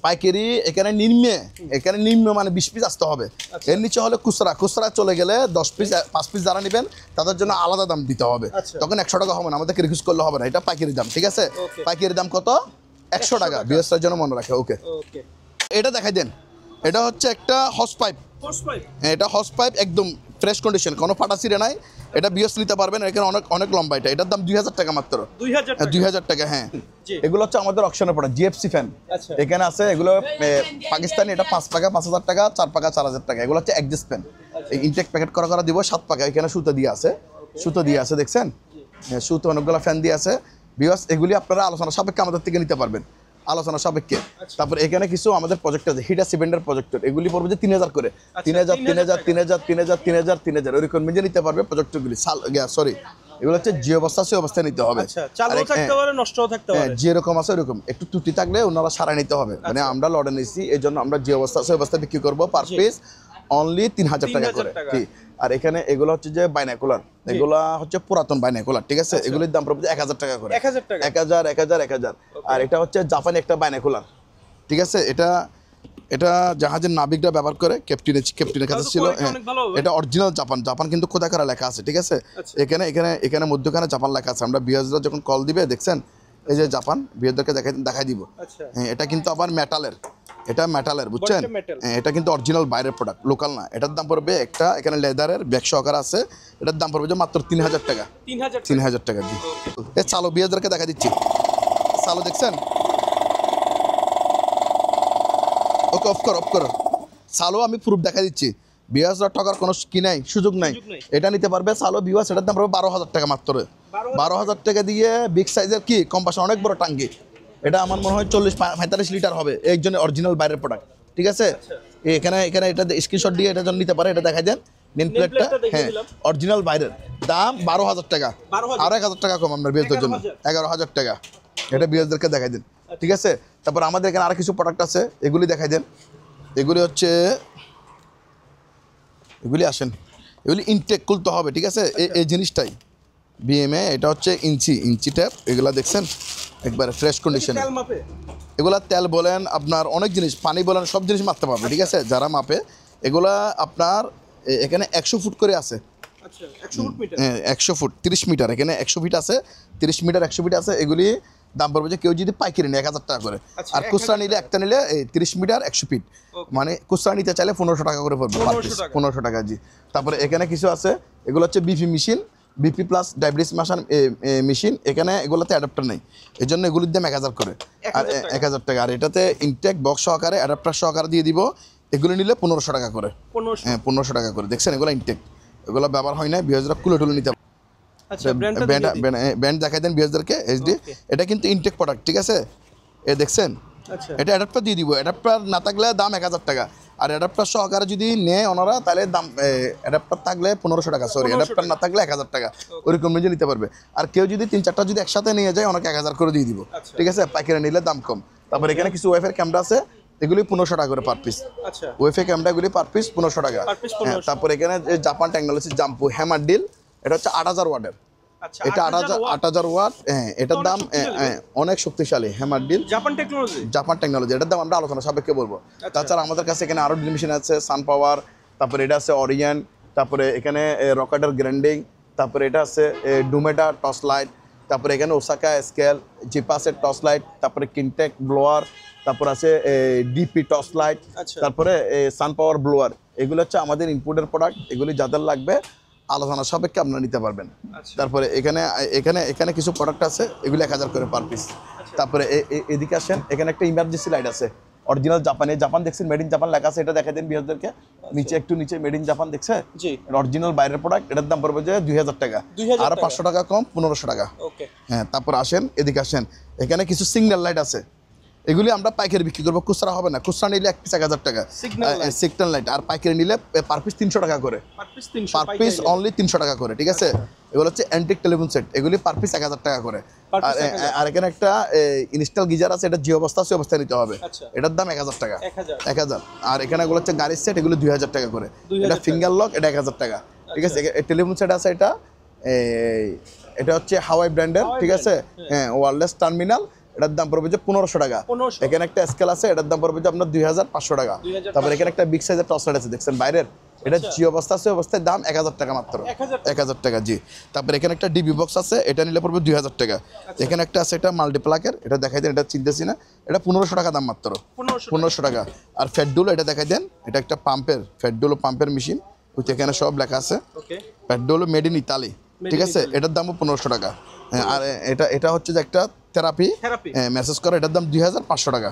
পাইকারি এখানে নিম্ন মানে 20 পিস আসতে হবে। এর নিচে হলে খুচরা চলে গেলে 10 পিস 5 পিস যারা নেবেন তাদের জন্য আলাদা দাম দিতে হবে। তখন 100 টাকা হবে না, আমাদেরকে রিকোয়েস্ট করলে হবে না। এটা পাইকারি দাম। ঠিক আছে, পাইকারি দাম কত? 100 টাকা। ভিউয়ার্সের জন্য মনে রাখে। ওকে, এটা দেখাই দেন। এটা হচ্ছে একটা হস পাইপ। এটা হস পাইপ, একদম ফ্রেশ কন্ডিশন, কোনো ফাটা ছিঁড়ে নাই। এটা বিএস নিতে পারবেন। এখানে অনেক লম্বা। এটার দাম 2000 টাকা মাত্র। 2000 টাকা। হ্যাঁ, এগুলো হচ্ছে আমাদের অকশনে পড়া জিএফসি ফ্যান। এখানে আছে এগুলো পাকিস্তানি। এটা 5 পাকা 5000 টাকা, 4 পাকা 4000 টাকা। এগুলো হচ্ছে একজিস্ট ফ্যান। ইনটেক প্যাকেট করা দিব 7 পাকা। এখানে সুতো দিয়ে আছে, দেখছেন। সুতো অনেকগুলো ফ্যান দিয়ে আছে ভিউয়ার্স। এগুলি আপনারা আলোচনা সাপেক্ষে আমাদের থেকে নিতে পারবেন, আলোচনা সাপেক্ষে। তারপর এখানে কিছু আমাদের প্রজেক্ট আছে, হিটার সিভেন্ডার প্রজেক্টর। এগুলি পড়বে যে 3000 করে, 3000 ওইরকম মিলিয়ে নিতে পারবে প্রজেক্টরগুলি। সরি, এগুলো হচ্ছে যে অবস্থা সে অবস্থায় নিতে হবে। যেরকম আছে ওরকম, একটু ত্রুটি থাকলে ওনারা সারাই নিতে হবে। মানে আমরা লড়ে নিয়েছি, এই জন্য আমরা যে অবস্থা সে অবস্থায় বিক্রি করবো। পার পিস অনলি 3000 টাকা করে। আর এখানে এগুলো হচ্ছে যে বাইনাকুলার, এগুলা হচ্ছে পুরাতন বাইনাকুলার। ঠিক আছে, এগুলির দাম পড়বে 1000 টাকা করে। 1000। আর এটা হচ্ছে জাপানি একটা বাইনাকুলার। ঠিক আছে, এটা জাহাজের নাবিকরা ব্যবহার করে, ক্যাপ্টেনের কাছে ছিল। এটা অরিজিনাল জাপান কিন্তু খোদা করা লেখা আছে। ঠিক আছে, এখানে মধ্যখানে জাপান লেখা আছে। আমরা বিয়াজরা যখন কল দিবে, দেখছেন এই যে জাপান, বিয়াজদেরকে দেখাই দিব। হ্যাঁ, এটা কিন্তু আবার মেটালের, বুঝছেন। এটা কিন্তু অরিজিনাল বাইরের প্রোডাক্ট, লোকাল না। এটার দাম পড়বে একটা, এখানে লেদারের ব্যাগ সহকারে আছে। এটার দাম পড়বে যে মাত্র 3000 টাকা। 3000 টাকা। জি, এই চালো বিয়াজদেরকে দেখা দিচ্ছি। চালো দেখছেন, ওকে, অফ করো। চালো আমি প্রুফ দেখা দিচ্ছি। বিয়াজরা ঠকার কোনো সুযোগ নাই। এটা নিতে পারবে চালো বিয়াজ। এটার দাম পড়বে 12000 টাকা মাত্র। 12000 টাকা দিয়ে বিগ সাইজের কি কম্পাস, অনেক বড় টাঙ্গি। এটা আমার মনে হয় 40-45 লিটার হবে। একজনের অরিজিনাল বাইরের প্রোডাক্ট। ঠিক আছে, এখানে এটা স্ক্রিনশট দিয়ে এটা জন্য নিতে পারে। এটা দেখা যান নেম প্লেটটা। হ্যাঁ, অরিজিনাল বাইরের দাম 12000 টাকা। আর 1000 টাকা কম আপনার বিয়াজদের জন্য, 11000 টাকা। এটা বিয়াজদেরকে দেখাই দেন। ঠিক আছে, তারপর আমাদের এখানে আর কিছু প্রোডাক্ট আছে, এগুলি দেখাই দেন। এগুলি হচ্ছে এগুলি ইনটেক খুলতে হবে। ঠিক আছে, এই জিনিসটাই বিএমএ। এটা হচ্ছে ইঞ্চি ট্যাপ। এগুলা দেখছেন একবারে ফ্রেশ কন্ডিশনে। এগুলা তেল বলেন, আপনার অনেক জিনিস, পানি বলেন, সব জিনিস মাপতে পারবে। ঠিক আছে, যারা মাপে এগুলা আপনার এখানে 100 ফুট করে আছে। 100 ফুট 30 মিটার। এখানে 100 ফিট আছে, 30 মিটার 100 ফিট আছে। এগুলি দাম পড়বে যে কেউ যদি পাইকারি নেয় 1000 টাকা করে। আর খুচরা নিলে একটা নিলে 30 মিটার 100 ফিট, মানে খুচরা নিতে চাইলে 1500 টাকা করে পড়বে। 1500 টাকা। জি, তারপরে এখানে কিছু আছে, এগুলো হচ্ছে BP machine, BP plus diabetes machine. এখানে এগুলোতে অ্যাডাপ্টার নেই, এই জন্য এগুলির দাম 1000 করে। আর 1000 টাকা। আর এটাতে ইনটেক বক্স সহকারে, অ্যাডাপ্টার সহকারে দিয়ে দিব। এগুলো নিলে 1500 টাকা করে। হ্যাঁ, 1500 টাকা করে। দেখছেন, এগুলো ইনটেক, এগুলো ব্যবহার হয় না। বিয়াজরা কুলে নিতে ব্যান্ড দেখাই দেন বিয়াজদেরকে। এইচডি, এটা কিন্তু ইনটেক প্রোডাক্ট। ঠিক আছে, দেখছেন আচ্ছা এটা অ্যাডাপ্টার দিয়ে দিব, অ্যাডাপ্টার না থাকলে দাম 1000 টাকা, আর অ্যাডাপ্টার সহকারে যদি নেয় ওনারা তাহলে দাম অ্যাডাপ্টার থাকলে 1500 টাকা, সরি অ্যাডাপ্টার না থাকলে 1000 টাকা, ওরকম নিজে নিতে পারবে। আর কেউ যদি 3-4টা যদি একসাথে নিয়ে যায় ওনাকে 1000 করে দিয়ে দিব, ঠিক আছে, পাইকারি নিলে দাম কম। তারপর এখানে কিছু ওয়াইফাই ক্যামেরা আছে, এগুলি 1500 টাকা করে পার পিস। আচ্ছা ওয়াইফাই ক্যামেরাগুলি পার পিস 1500 টাকা। তারপর এখানে যে জাপান টেকনোলজি জাম্পু হ্যামার ডিল, এটা হচ্ছে 8000 ওয়াটের, আচ্ছা এটা 8000 ওয়াট। হ্যাঁ, এটার দাম অনেক শক্তিশালী হ্যামার ডিল, জাপান টেকনোলজি। এটার দাম আমরা আলোচনা সাপেক্ষে বলবো। তাছাড়া আমাদের কাছে এখানে আরও ড্রিল মেশিন আছে, সান পাওয়ার, তারপরে এটা আছে অরিয়েন্ট, তারপরে এখানে রকেটার গ্র্যান্ডিং, তারপরে এটা আছে ডুমেটা টর্চ লাইট, তারপরে এখানে ওসাকা স্কেল, জিপাসের টর্চ লাইট, তারপরে কিনটেক ব্লোয়ার, তারপর আছে ডিপি টর্চ লাইট, তারপরে সান পাওয়ার ব্লোয়ার। এগুলো হচ্ছে আমাদের ইম্পোর্টের প্রোডাক্ট, এগুলি যাদের লাগবে আলোচনা সাপেক্ষে আপনারা নিতে পারবেন। তারপরে এখানে এখানে এখানে কিছু প্রোডাক্ট আছে, এগুলো 1000 করে পার পিস। তারপরে এদিকে আসেন, এখানে একটা ইমার্জেন্সি লাইট আছে অরিজিনাল জাপানে, জাপান দেখছেন, মেড ইন জাপান লেখা আছে, এটা দেখাই দেন বিহারদেরকে, নিচে একটু নিচে মেড ইন জাপান দেখছে, অরিজিনাল বাইরের প্রোডাক্ট। এটার দাম পড়বে যে 2000 টাকা, আর 500 টাকা কম, 1500 টাকা। হ্যাঁ, তারপর আসেন এদিকে আসেন, এখানে কিছু সিগন্যাল লাইট আছে, এগুলি আমরা পাইকারি বিক্রি করবো, খুচরা হবে না। খুচরা নিলে এক পিস 1000 টাকা সিগন্যাল লাইট, আর পাইকারি নিলে পার পিস 300 টাকা করে, পার পিস অনলি 300 টাকা করে, ঠিক আছে। এগুলো হচ্ছে অ্যান্টিক টেলিফোন সেট, এগুলি পার পিস 1000 টাকা করে। আর এখানে একটা ইনস্টল গিজার আছে, এটা যে অবস্থা সে অবস্থায় নিতে হবে, এটার দাম 1000 টাকা, 1000। আর এখানে এগুলো হচ্ছে গাড়ির সেট, এগুলো 2000 টাকা করে। এটা ফিঙ্গার লক, এটা 1000 টাকা, ঠিক আছে। টেলিফোন সেট আছে, এটা হচ্ছে হাওয়াই ব্র্যান্ডের, ঠিক আছে। হ্যাঁ, ওয়্যারলেস টার্মিনাল, এটার দাম পড়বে যে 1500 টাকা। এখানে একটা স্কেল আছে, এটার দাম পড়বে যে আপনার 2500 টাকা। তারপর এখানে একটা বিগ সাইজের টর্চ লাইট আছে, দেখছেন বাইরের, এটা যে অবস্থা আছে অবস্থায় দাম 1000 টাকা মাত্র, 1000 টাকা, জি। তারপর এখানে একটা ডিবি বক্স আছে, এটা নিলে পড়বে 2000 টাকা। এখানে একটা আছে, এটা মাল্টিপ্লাকের, এটা দেখাই দেন, এটা চিনতেছি না, এটা 1500 টাকা দাম মাত্র, 1500 টাকা। আর ফ্যাটডুলো, এটা দেখাই দেন, এটা একটা পাম্পের ফ্যাটডুলো, পাম্পের মেশিন, এখানে সব লেখা আছে, ফ্যাটডুলো মেড ইন ইতালি, ঠিক আছে। এটার দামও 1500 টাকা। আর এটা হচ্ছে যে একটা থেরাপি মেসেজ করা, এটার দাম 2500 টাকা,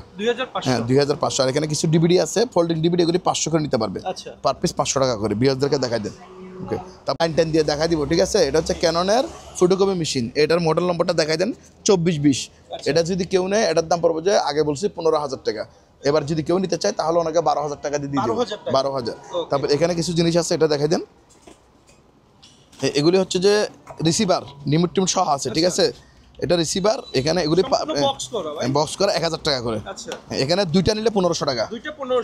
হ্যাঁ 2500। আর এখানে কিছু ডিভিডি আছে, ফোল্ডিং ডিভিডি, এগুলি 500 করে নিতে পারবে, পার পিস 500 টাকা করে। বিয়ারদেরকে দেখাই দেন, ওকে। তারপর 10 দিয়ে দেখাই দিব, ঠিক আছে। এটা হচ্ছে ক্যাননের ফটোকপি মেশিন, এটার মডেল নম্বরটা দেখাই দেন 2420। এটা যদি কেউ নেয়, এটার দাম পড়বে যে আগে বলছি 15000 টাকা, এবার যদি কেউ নিতে চায় তাহলে ওনাকে 12000 টাকা দিয়ে দিবে, 12000। তারপর এখানে কিছু জিনিস আছে, এটা দেখাই দেন, এগুলি হচ্ছে যে রিসিভার, নিমুট টিমুট সহ আছে, ঠিক আছে। এটা রিসিভার, এখানে এগুলি বক্স করা 1000 টাকা করে। এখানে দুইটা নিলে 1500 টাকা,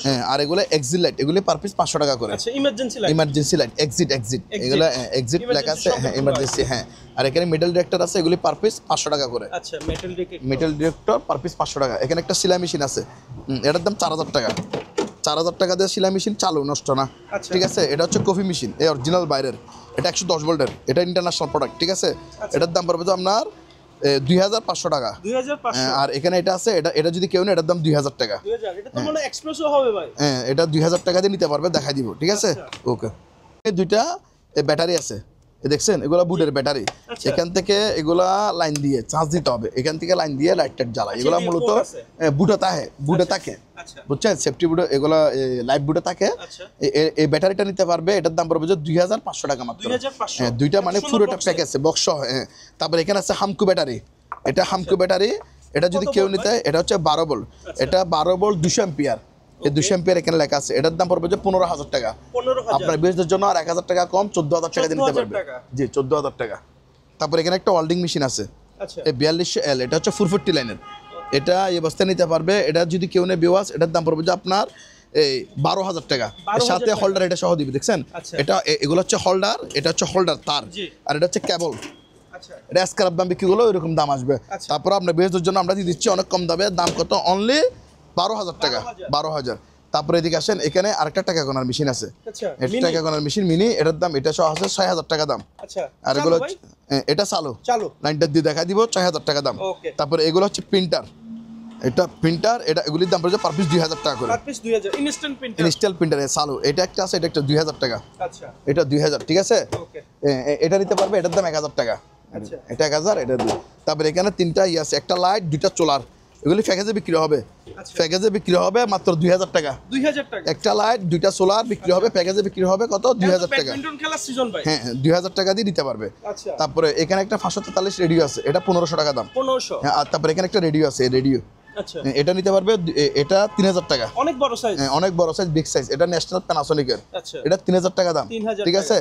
হ্যাঁ। আর এগুলো এক্সিট লাইট, এগুলি পার পিস 500 টাকা করে। ইমার্জেন্সি লাইট, এক্সিট এগুলো এক্সিট লেখা আছে, হ্যাঁ ইমার্জেন্সি, হ্যাঁ। আর এখানে মেটাল ডিটেক্টর আছে, এগুলি পার পিস 500 টাকা করে, মেটাল ডিটেক্টর পার পিস 500 টাকা। এখানে একটা সেলাই মেশিন আছে, এটার দাম 4000 টাকা, 4000 টাকা দিয়ে সেলাই মেশিন, চালু, নষ্ট না, ঠিক আছে। এটা হচ্ছে কফি মেশিন, এই অরিজিনাল বাইরের, এটা 110 ভোল্টের, এটা ইন্টারন্যাশনাল প্রোডাক্ট, ঠিক আছে। এটার দাম পড়বে তো আপনার 2500 টাকা। আর এখানে এটা আছে, এটা যদি কেউ নেয়, এটার দাম 2000 টাকা, হ্যাঁ। এটা 2000 টাকা দিয়ে নিতে পারবে, দেখাই দিব, ঠিক আছে, ওকে। দুইটা ব্যাটারি আছে, দেখছেন, এগুলা বুটের ব্যাটারি। এখান থেকে এগুলা লাইন দিয়ে চার্জ দিতে হবে, এখান থেকে লাইন দিয়ে লাইট টাইট জ্বালায়। এগুলা মূলত বুটে থাকে, বুঝছেন, সেফটি বুটে, এগুলা লাইট বুটে থাকে। এই ব্যাটারিটা নিতে পারবে, এটার দাম পড়বে যে 2500 টাকা মাত্র, হ্যাঁ। দুইটা মানে পুরোটা প্যাকেজ, বক্স, হ্যাঁ। তারপরে এখানে আছে হামকু ব্যাটারি, এটা হামকু ব্যাটারি, এটা যদি কেউ নিতে হয়, এটা হচ্ছে 12 ভোল্ট, এটা 12 ভোল্ট 200 অ্যাম্পিয়ার, এই 200 অ্যাম্পিয়ার এখানে লেখা আছে। এটার দাম পড়বে যে 15000 টাকা, আপনার বিজনেসের জন্য আর 1000 টাকা কম, 14000 টাকা দিয়ে নিতে পারবে, জি 14000 টাকা। তারপর এখানে একটা ওয়েল্ডিং মেশিন আছে, এই 4200L, এটা হচ্ছে 440 লাইনের, এটা এই অবস্থায় নিতে পারবে। এটা যদি কেউ নেয় বিওয়াস, এটার দাম পড়বে যে আপনার এই 12000 টাকা, এর সাথে হোল্ডার এটা সহ দিবে, দেখছেন। এটা এগুলো হচ্ছে হোল্ডার, এটা হচ্ছে হোল্ডার তার, আর এটা হচ্ছে কেবল। এটা স্ক্র্যাপ দাম বিক্রি করলে ওইরকম দাম আসবে। তারপর আপনার বিজনেসের জন্য আমরা দিয়ে দিচ্ছি অনেক কম দামে, দাম কত, অনলি 12000 টাকা, 12000। তারপরে এদিকে আসেন, এখানে আরেকটা টাকা গোনার মেশিন আছে, এটা টাকা গোনার মেশিন মিনি, এটার দাম এটা সহ আছে 6000 টাকা দাম। আর এগুলো এটা চালু, লাইনটা দিয়ে দেখা দিব, 6000 টাকা দাম। তারপরে এগুলো হচ্ছে প্রিন্টার, এটা প্রিন্টার, এটা এগুলির দাম পড়ছে পার পিস 2000 টাকা করে, ইনস্টল প্রিন্টার চালু। এটা একটা আছে, এটা একটা 2000 টাকা, এটা 2000, ঠিক আছে। এটা নিতে পারবে, এটার দাম 1000 টাকা, এটা 1000, এটা 2। তারপরে এখানে তিনটা আছে, একটা লাইট, দুইটা সোলার, এগুলি প্যাকেজে বিক্রি হবে, প্যাকেজে বিক্রি হবে মাত্র 2000 টাকা, একটা লাইট, দুইটা সোলার বিক্রি হবে, প্যাকেজে বিক্রি হবে কত, 2000 টাকা, হ্যাঁ 2000 টাকা দিয়ে দিতে পারবে। তারপরে এখানে একটা 543 রেডিও আছে, এটা 1500 টাকা দাম, হ্যাঁ। আর তারপরে এখানে একটা রেডিও আছে, রেডিও আচ্ছা এটা নিতে পারবে এটা 3000 টাকা, অনেক বড় সাইজ, অনেক বড় সাইজ, বিগ সাইজ। এটা ন্যাশনাল প্যানাসোনিকের, আচ্ছা এটা 3000 টাকা দাম, 3000 ঠিক আছে।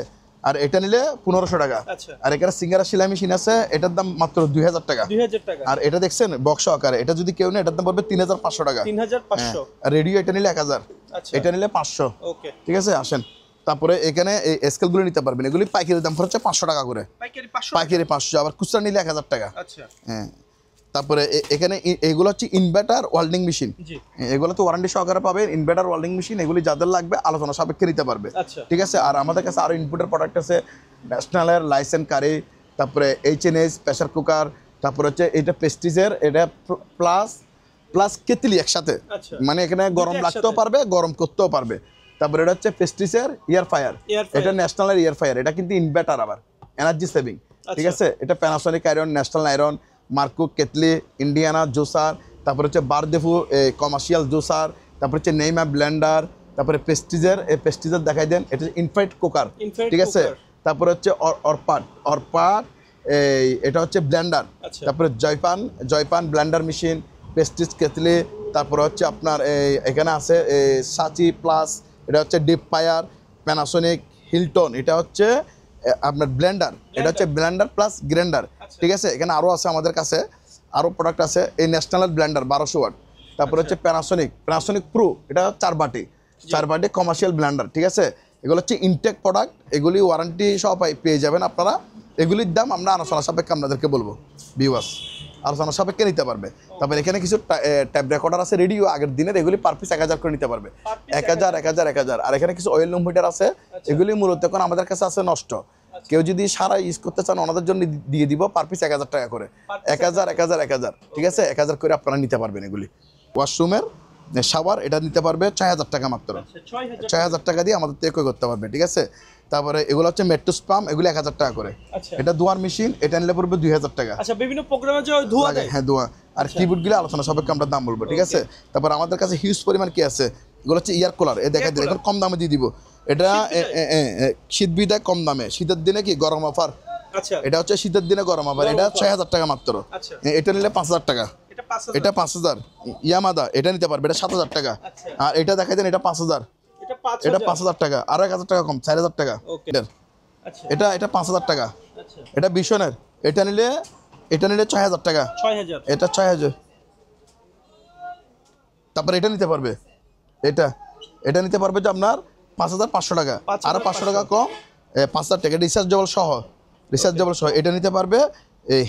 আর এটা নিলে 1500 টাকা। আচ্ছা আর এখানে সিঙ্গারা সেলাই মেশিন আছে, এটার দাম মাত্র 2000 টাকা। 2000 টাকা। আর এটা দেখছেন বক্স আকারে, এটা যদি কেউ নেয় এটার দাম পড়বে 3500 টাকা। 3500। আর রেডিও এটা নিলে 1000, আচ্ছা এটা নিলে 500। ওকে ঠিক আছে, আসেন। তারপরে এখানে এই স্কেলগুলো নিতে পারবেন, এগুলি পাইকারি দাম হচ্ছে 500 টাকা করে, পাইকারি 500, পাইকারি 500। আবার খুচরা নিলে 1000 টাকা। আচ্ছা হ্যাঁ। তারপরে এখানে এগুলো হচ্ছে ইনভার্টার ওয়েল্ডিং মেশিন, জি এগুলো তো ওয়ারেন্টি সহকারে পাবেন। ইনভার্টার ওয়েল্ডিং মেশিন এগুলি যাদের লাগবে আলোচনা সাপেক্ষে নিতে পারবে, আচ্ছা ঠিক আছে। আর আমাদের কাছে আরও ইনপুটের প্রোডাক্ট আছে, ন্যাশনালের লাইসেন্স কারি, তারপরে এইচএনএস প্রেসার কুকার, তারপরে হচ্ছে এটা প্রেস্টিজের, এটা প্লাস কেতলি একসাথে, আচ্ছা মানে এখানে গরম রাখতেও পারবে, গরম করতেও পারবে। তারপরে এটা হচ্ছে প্রেস্টিজের ইয়ার ফায়ার, এটা ন্যাশনালের ইয়ার ফায়ার, এটা কিন্তু ইনভার্টার আবার এনার্জি সেভিং, ঠিক আছে। এটা প্যানাসোনিক আয়রন, ন্যাশনাল আয়রন, মার্কো কেতলি, ইন্ডিয়ানা জুসার, তারপরে হচ্ছে বারদেফু কমার্শিয়াল জুসার, তারপরে হচ্ছে নেইমা ব্লেন্ডার, তারপরে প্রেস্টিজের, এই প্রেস্টিজের দেখাই দেন, এটা ইনফাইট কুকার, ঠিক আছে। তারপরে হচ্ছে অরপাট এটা হচ্ছে ব্লেন্ডার। তারপরে জয়পান ব্লেন্ডার মেশিন, প্রেস্টিজ কেতলি, তারপরে হচ্ছে আপনার এখানে আছে সাচি প্লাস, এটা হচ্ছে ডিপ ফায়ার, প্যানাসোনিক হিলটন, এটা হচ্ছে আপনার ব্লেন্ডার, এটা হচ্ছে ব্লেন্ডার প্লাস গ্রাইন্ডার, ঠিক আছে। এখানে আরও আছে আমাদের কাছে, আরও প্রোডাক্ট আছে। এই ন্যাশনাল ব্লেন্ডার 1200 ওয়াট, তারপরে হচ্ছে প্যানাসোনিক প্রো, এটা 4 বাটি কমার্শিয়াল ব্লেন্ডার, ঠিক আছে। এগুলো হচ্ছে ইনটেক প্রোডাক্ট, এগুলি ওয়ারেন্টি সহ পেয়ে যাবেন আপনারা। এগুলির দাম আমরা আলোচনা সাপেক্ষে আপনাদেরকে বলবো, ভিউয়ার্স আলোচনা সাপেক্ষে নিতে পারবে। তারপরে এখানে কিছু ট্যাব রেকর্ডার আছে রেডিও আগের দিনের, এগুলি পার পিস 1000 করে নিতে পারবে, 1000। আর এখানে কিছু অয়েল লুম হিটার আছে, এগুলি মূলত এখন আমাদের কাছে আছে নষ্ট, কেউ যদি সারা ইউজ করতে চান ওনাদের জন্য দিয়ে দিব পার পিস 1000 টাকা করে, 1000, ঠিক আছে। 1000 করে আপনারা নিতে পারবেন। এগুলি ওয়াশরুমের শাওয়ার, এটা নিতে পারবে 6000 টাকা মাত্র, 6000 টাকা দিয়ে আমাদের থেকে করতে পারবে, ঠিক আছে। তারপরে এগুলো হচ্ছে মেট্রোস পাম্প, এগুলো 1000 টাকা করে। এটা ধোয়ার মেশিন, এটা নিলে পড়বে 2000 টাকা। আচ্ছা বিভিন্ন প্রোগ্রামে যে ধোয়া দেয়, হ্যাঁ ধোয়া। আর কিবোর্ডগুলো আলোচনা সবাইকে আমরা দাম বলবো, ঠিক আছে। তারপর আমাদের কাছে হিউজ পরিমাণ কি আছে, এগুলো হচ্ছে ইয়ার কুলার, এ দেখা দিন এখন কম দামে দিয়ে দিব। এটা শীত বিদায় কম দামে, শীতের দিনে কি গরম অফার, আচ্ছা এটা হচ্ছে শীতের দিনে গরম অফার, এটা 6000 টাকা মাত্র। এটা নিলে 5000 টাকা, এটা 5000। ইয়ামাদা এটা নিতে পারবে, এটা 7000 টাকা। আর এটা দেখাই দেন, এটা 5000, এটা 5000 টাকা, আর 1000 টাকা কম, 4000 টাকা। এটা 5000 টাকা। এটা বিশনের, এটা নিলে 6000 টাকা, এটা 6000। তারপরে এটা নিতে পারবে, এটা নিতে পারবে যে আপনার 5500 টাকা, আর 500 টাকা কম, 5000 টাকা। রিচার্জেবল সহ, এটা নিতে পারবে।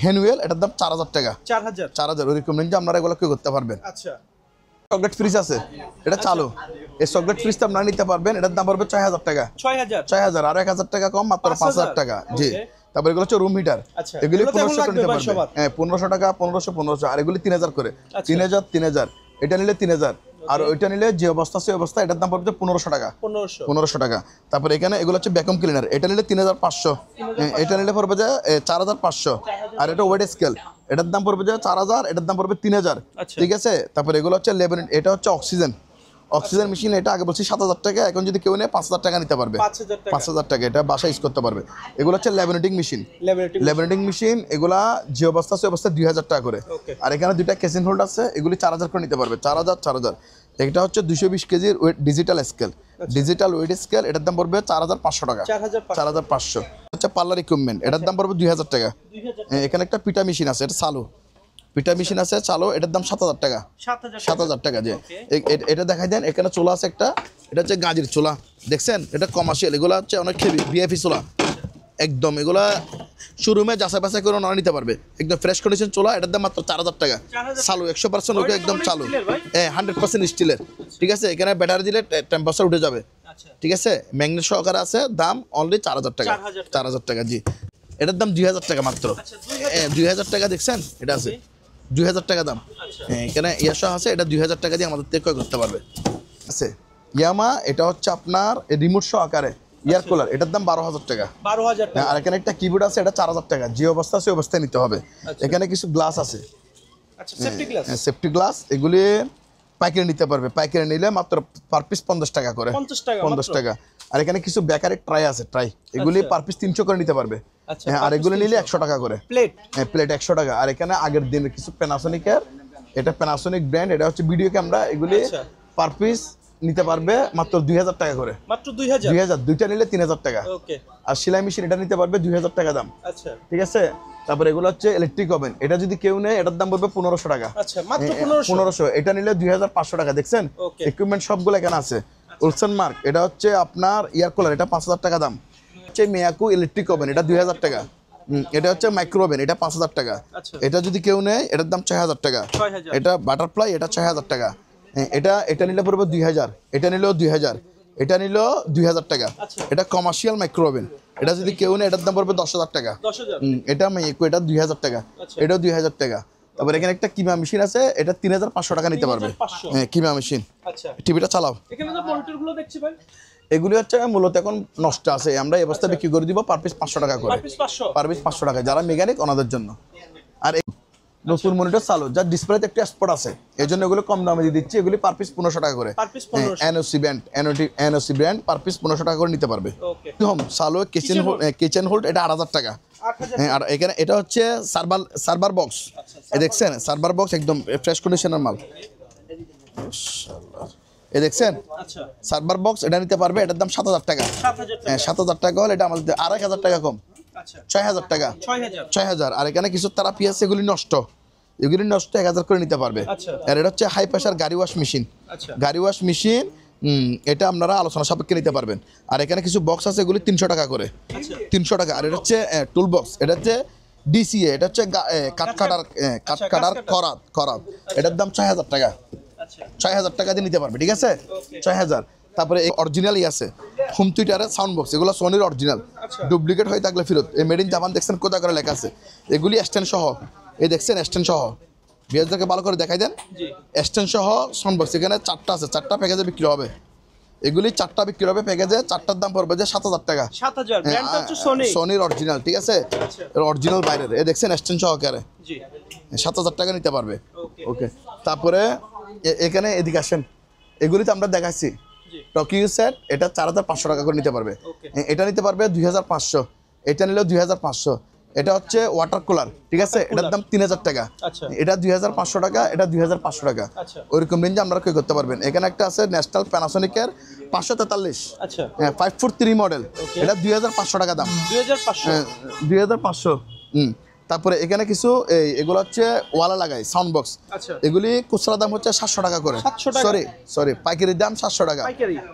হ্যান্ডওয়েল, এটার দাম 4000 টাকা, 4000। ওইরকম রেঞ্জে আপনারা এগুলো কি করতে পারবেন। চকলেট ফ্রিজ আছে, এটা চালু, এই চকলেট ফ্রিজটা আপনারা নিতে পারবেন, এটার দাম পড়বে 6000 টাকা, 6000। আর 1000 টাকা কম, মাত্র 5000 টাকা, জি। তারপর এগুলো হচ্ছে রুম হিটার, এগুলি 1500 করে নিতে পারবে, হ্যাঁ 1500 টাকা, 1500। আর এগুলি 3000 করে, 3000। এটা নিলে 3000। আর ওইটা নিলে যে অবস্থা সে অবস্থা, এটার দাম পড়বে 1500 টাকা, 1500 টাকা। তারপর এখানে এগুলো হচ্ছে ভ্যাকুয়াম ক্লিনার, এটা নিলে 3500, এটা নিলে পড়বে যে 4500। আর এটা ওয়েট স্কেল, এটার দাম পড়বে যে 4000, এটার দাম পড়বে 3000, ঠিক আছে। তারপর এগুলো হচ্ছে লেবরেটরি, এটা হচ্ছে অক্সিজেন মেশিন, এটা আগে বলছি 7000 টাকা, এখন যদি কেউ নেয় 5000 টাকা নিতে পারবে, 5000 টাকা, এটা বাসা ইউজ করতে পারবে। এগুলো হচ্ছে লেবরেটরি মেশিন, এগুলা যে অবস্থা সে অবস্থা 2000 টাকা করে। আর এখানে দুইটা কেসিন হোল্ড আছে, এগুলি 4000 করে নিতে পারবে, 4000। এটা হচ্ছে 220 কেজির ওয়েট ডিজিটাল ওয়েট স্কেল, এটার দাম পড়বে 4500 টাকা, 4500। হচ্ছে পার্লার ইকুইপমেন্ট, এটার দাম পড়বে 2000 টাকা। এখানে একটা পিটা মেশিন আছে, এটা চালু পিটা মেশিন আছে, চালু, এটার দাম 7000 টাকা, 7000 টাকা। যে এটা দেখাই দেন, এখানে চুলা আছে একটা, এটা হচ্ছে গাজির চুলা, দেখছেন, এটা কমার্শিয়াল, এগুলো হচ্ছে অনেক হেভি ভিআইপি চুলা একদম, এগুলা শোরুমে যাচাই বাছাই করে ওনারা নিতে পারবে, একদম ফ্রেশ কন্ডিশন চুলা, এটার দাম মাত্র 4000 টাকা, চালু 100% ওকে একদম চালু, 100% স্টিলের, ঠিক আছে। এখানে ব্যাটারি দিলে টেম্পারেচার উঠে যাবে, ঠিক আছে। ম্যাগনেট সহকারে আছে, দাম অনলি 4000 টাকা, 4000 টাকা, জি। এটার দাম 2000 টাকা মাত্র, 2000 টাকা, দেখছেন এটা আছে 2000 টাকা দাম। এখানে ইয়াসা আছে, এটা 2000 টাকা দিয়ে আমাদের থেকে ক্রয় করতে পারবে, আছে। ইয়ামা, এটা হচ্ছে আপনার রিমোট সহকারে ইয়ার কুলার, এটার দাম 12000 টাকা, 12000 টাকা। আর এখানে একটা কিবোর্ড আছে, এটা 4000 টাকা, যে অবস্থা সে অবস্থায় নিতে হবে। এখানে কিছু গ্লাস আছে, সেফটি গ্লাস, এগুলি পাইকারি নিতে পারবে, পাইকারি নিলে মাত্র পার পিস 50 টাকা করে, 50 টাকা। আর এখানে কিছু বেকারি ট্রাই আছে, এগুলি পার পিস 300 করে নিতে পারবে। আর এগুলো নিলে 100 টাকা করে প্লেট, 100 টাকা। আর এখানে আগের দিনের কিছু প্যানাসোনিকের এটা প্যানাসোনিক ব্র্যান্ড, এটা হচ্ছে ভিডিও ক্যামেরা। এগুলি পার পিস নিতে পারবে মাত্র 2000 টাকা করে। মাত্র 2000? 2000, দুইটা নিলে 3000 টাকা। ওকে। আর সেলাই মেশিন এটা নিতে পারবে 2000 টাকা দাম। আচ্ছা, ঠিক আছে। তারপরে এগুলো হচ্ছে ইলেকট্রিক ওভেন, এটা যদি কেউ নেয় এটার দাম পড়বে 1500 টাকা। আচ্ছা, মাত্র 1500। এটা নিলে 2500 টাকা। দেখছেন ইকুইপমেন্ট সবগুলো এখানে আছে। উলসন মার্ক, এটা হচ্ছে আপনার এয়ার কুলার, এটা 5000 টাকা দাম। হচ্ছে মিয়াকু ইলেকট্রিক ওভেন, এটা 2000 টাকা। এটা হচ্ছে মাইক্রো ওভেন, এটা 5000 টাকা। এটা যদি কেউ নেয় এটার দাম 6000 টাকা। এটা বাটারফ্লাই, এটা 6000 টাকা। এটা নিলে পড়বে 2000, এটা নিলেও 2000, এটা নিলেও 2000 টাকা। এটা কমার্শিয়াল মাইক্রো ওভেন, এটা যদি কেউ নেয় এটার দাম পড়বে 10000 টাকা। এটা মিয়াকু, এটা 2000 টাকা, এটাও 2000 টাকা। তারপর এখানে একটা কিমা মেশিন আছে, এটা 3500 টাকা নিতে পারবে। হ্যাঁ, কিমা মেশিন। আচ্ছা, টিভিটা চালাও। এখানে যে মনিটরগুলো দেখছি ভাই, এগুলি হচ্ছে মূলত এখন নষ্ট আছে, আমরা এই অবস্থায় বিক্রি করে দিব পার পিস 500 টাকা করে। পার পিস 500 টাকা, যারা মেকানিক ওনাদের জন্য। আর নতুন মনিটর চালু, যার ডিসপ্লেতে একটা স্পট আছে, এই জন্য এগুলো কম দামে দিয়ে দিচ্ছি। এগুলি পার পিস 1500 টাকা করে। NOC brand, NOC brand per piece 1500 টাকা করে নিতে পারবে। হোম চালু কিচেন হোল্ড, এটা 8000 টাকা। হ্যাঁ, আর এখানে এটা হচ্ছে সার্ভার বক্স, এই দেখছেন সার্ভার বক্স, একদম ফ্রেশ কন্ডিশনের মাল। এই দেখছেন সার্ভার বক্স, এটা নিতে পারবে, এটার দাম 7000 টাকা। হ্যাঁ, 7000 টাকা হলে এটা আমাদের 2500 টাকা কম, 6000 টাকা। 6000। আর এখানে কিছু তারা পিএস, এগুলি নষ্ট, 1000 করে নিতে পারবে। আর এটা হচ্ছে হাই প্রেশার গাড়ি ওয়াশ মেশিন। গাড়ি ওয়াশ মেশিন, এটা আপনারা আলোচনা সাপেক্ষে নিতে পারবেন। আর এখানে কিছু বক্স আছে, এগুলি 300 টাকা করে। 300 টাকা। আর এটা হচ্ছে টুল বক্স, এটা হচ্ছে ডিসিএ, এটা হচ্ছে কাঠকাটার খরাত, এটার দাম 6000 টাকা। 6000 টাকা দিয়ে নিতে পারবে। ঠিক আছে, 6000। তারপরে অরিজিনালই আছে হোম থিয়েটারের সাউন্ড বক্স, এগুলো সোনির অরিজিনাল, ডুপ্লিকেট হয়ে থাকলে ফেরত। এই মেড ইন জাপান দেখছেন কোথা করে লেখা আছে। এগুলি স্ট্যান্ড সহ, এই দেখছেন স্ট্যান্ড সহ, বিয়ারদেরকে ভালো করে দেখাই দেন। স্ট্যান্ড সহ সাউন্ড বক্স, এখানে 4টা আছে, 4টা প্যাকেজে বিক্রি হবে। এগুলি 4টা বিক্রি হবে প্যাকেজে, 4টার দাম পড়বে যে 7000 টাকা। সোনির অরিজিনাল। ঠিক আছে, অরিজিনাল বাইরের, এই দেখছেন স্ট্যান্ড সহকারে 7000 টাকা নিতে পারবে। ওকে। তারপরে এখানে এদিকে আসেন, এগুলি তো আমরা দেখাচ্ছি। টোকিও সেট, এটা 4500 টাকা করে নিতে পারবে। এটা নিতে পারবে 2500, এটা নিলেও 2500। এটা হচ্ছে ওয়াটার কুলার। ঠিক আছে, এটার দাম 3000 টাকা। এটা 2500 টাকা, এটা 2500 টাকা। ওইরকম রেঞ্জে আপনারা ক্রয় করতে পারবেন। এখানে একটা আছে ন্যাশনাল প্যানাসোনিকের 543, 543 মডেল, এটা 2500 টাকা দাম। 2500। তারপরে এখানে কিছু এগুলো হচ্ছে ওয়ালা লাগাই সাউন্ড বক্স, এগুলি খুচরা দাম হচ্ছে 700 টাকা করে। সরি পাইকারির দাম 700 টাকা,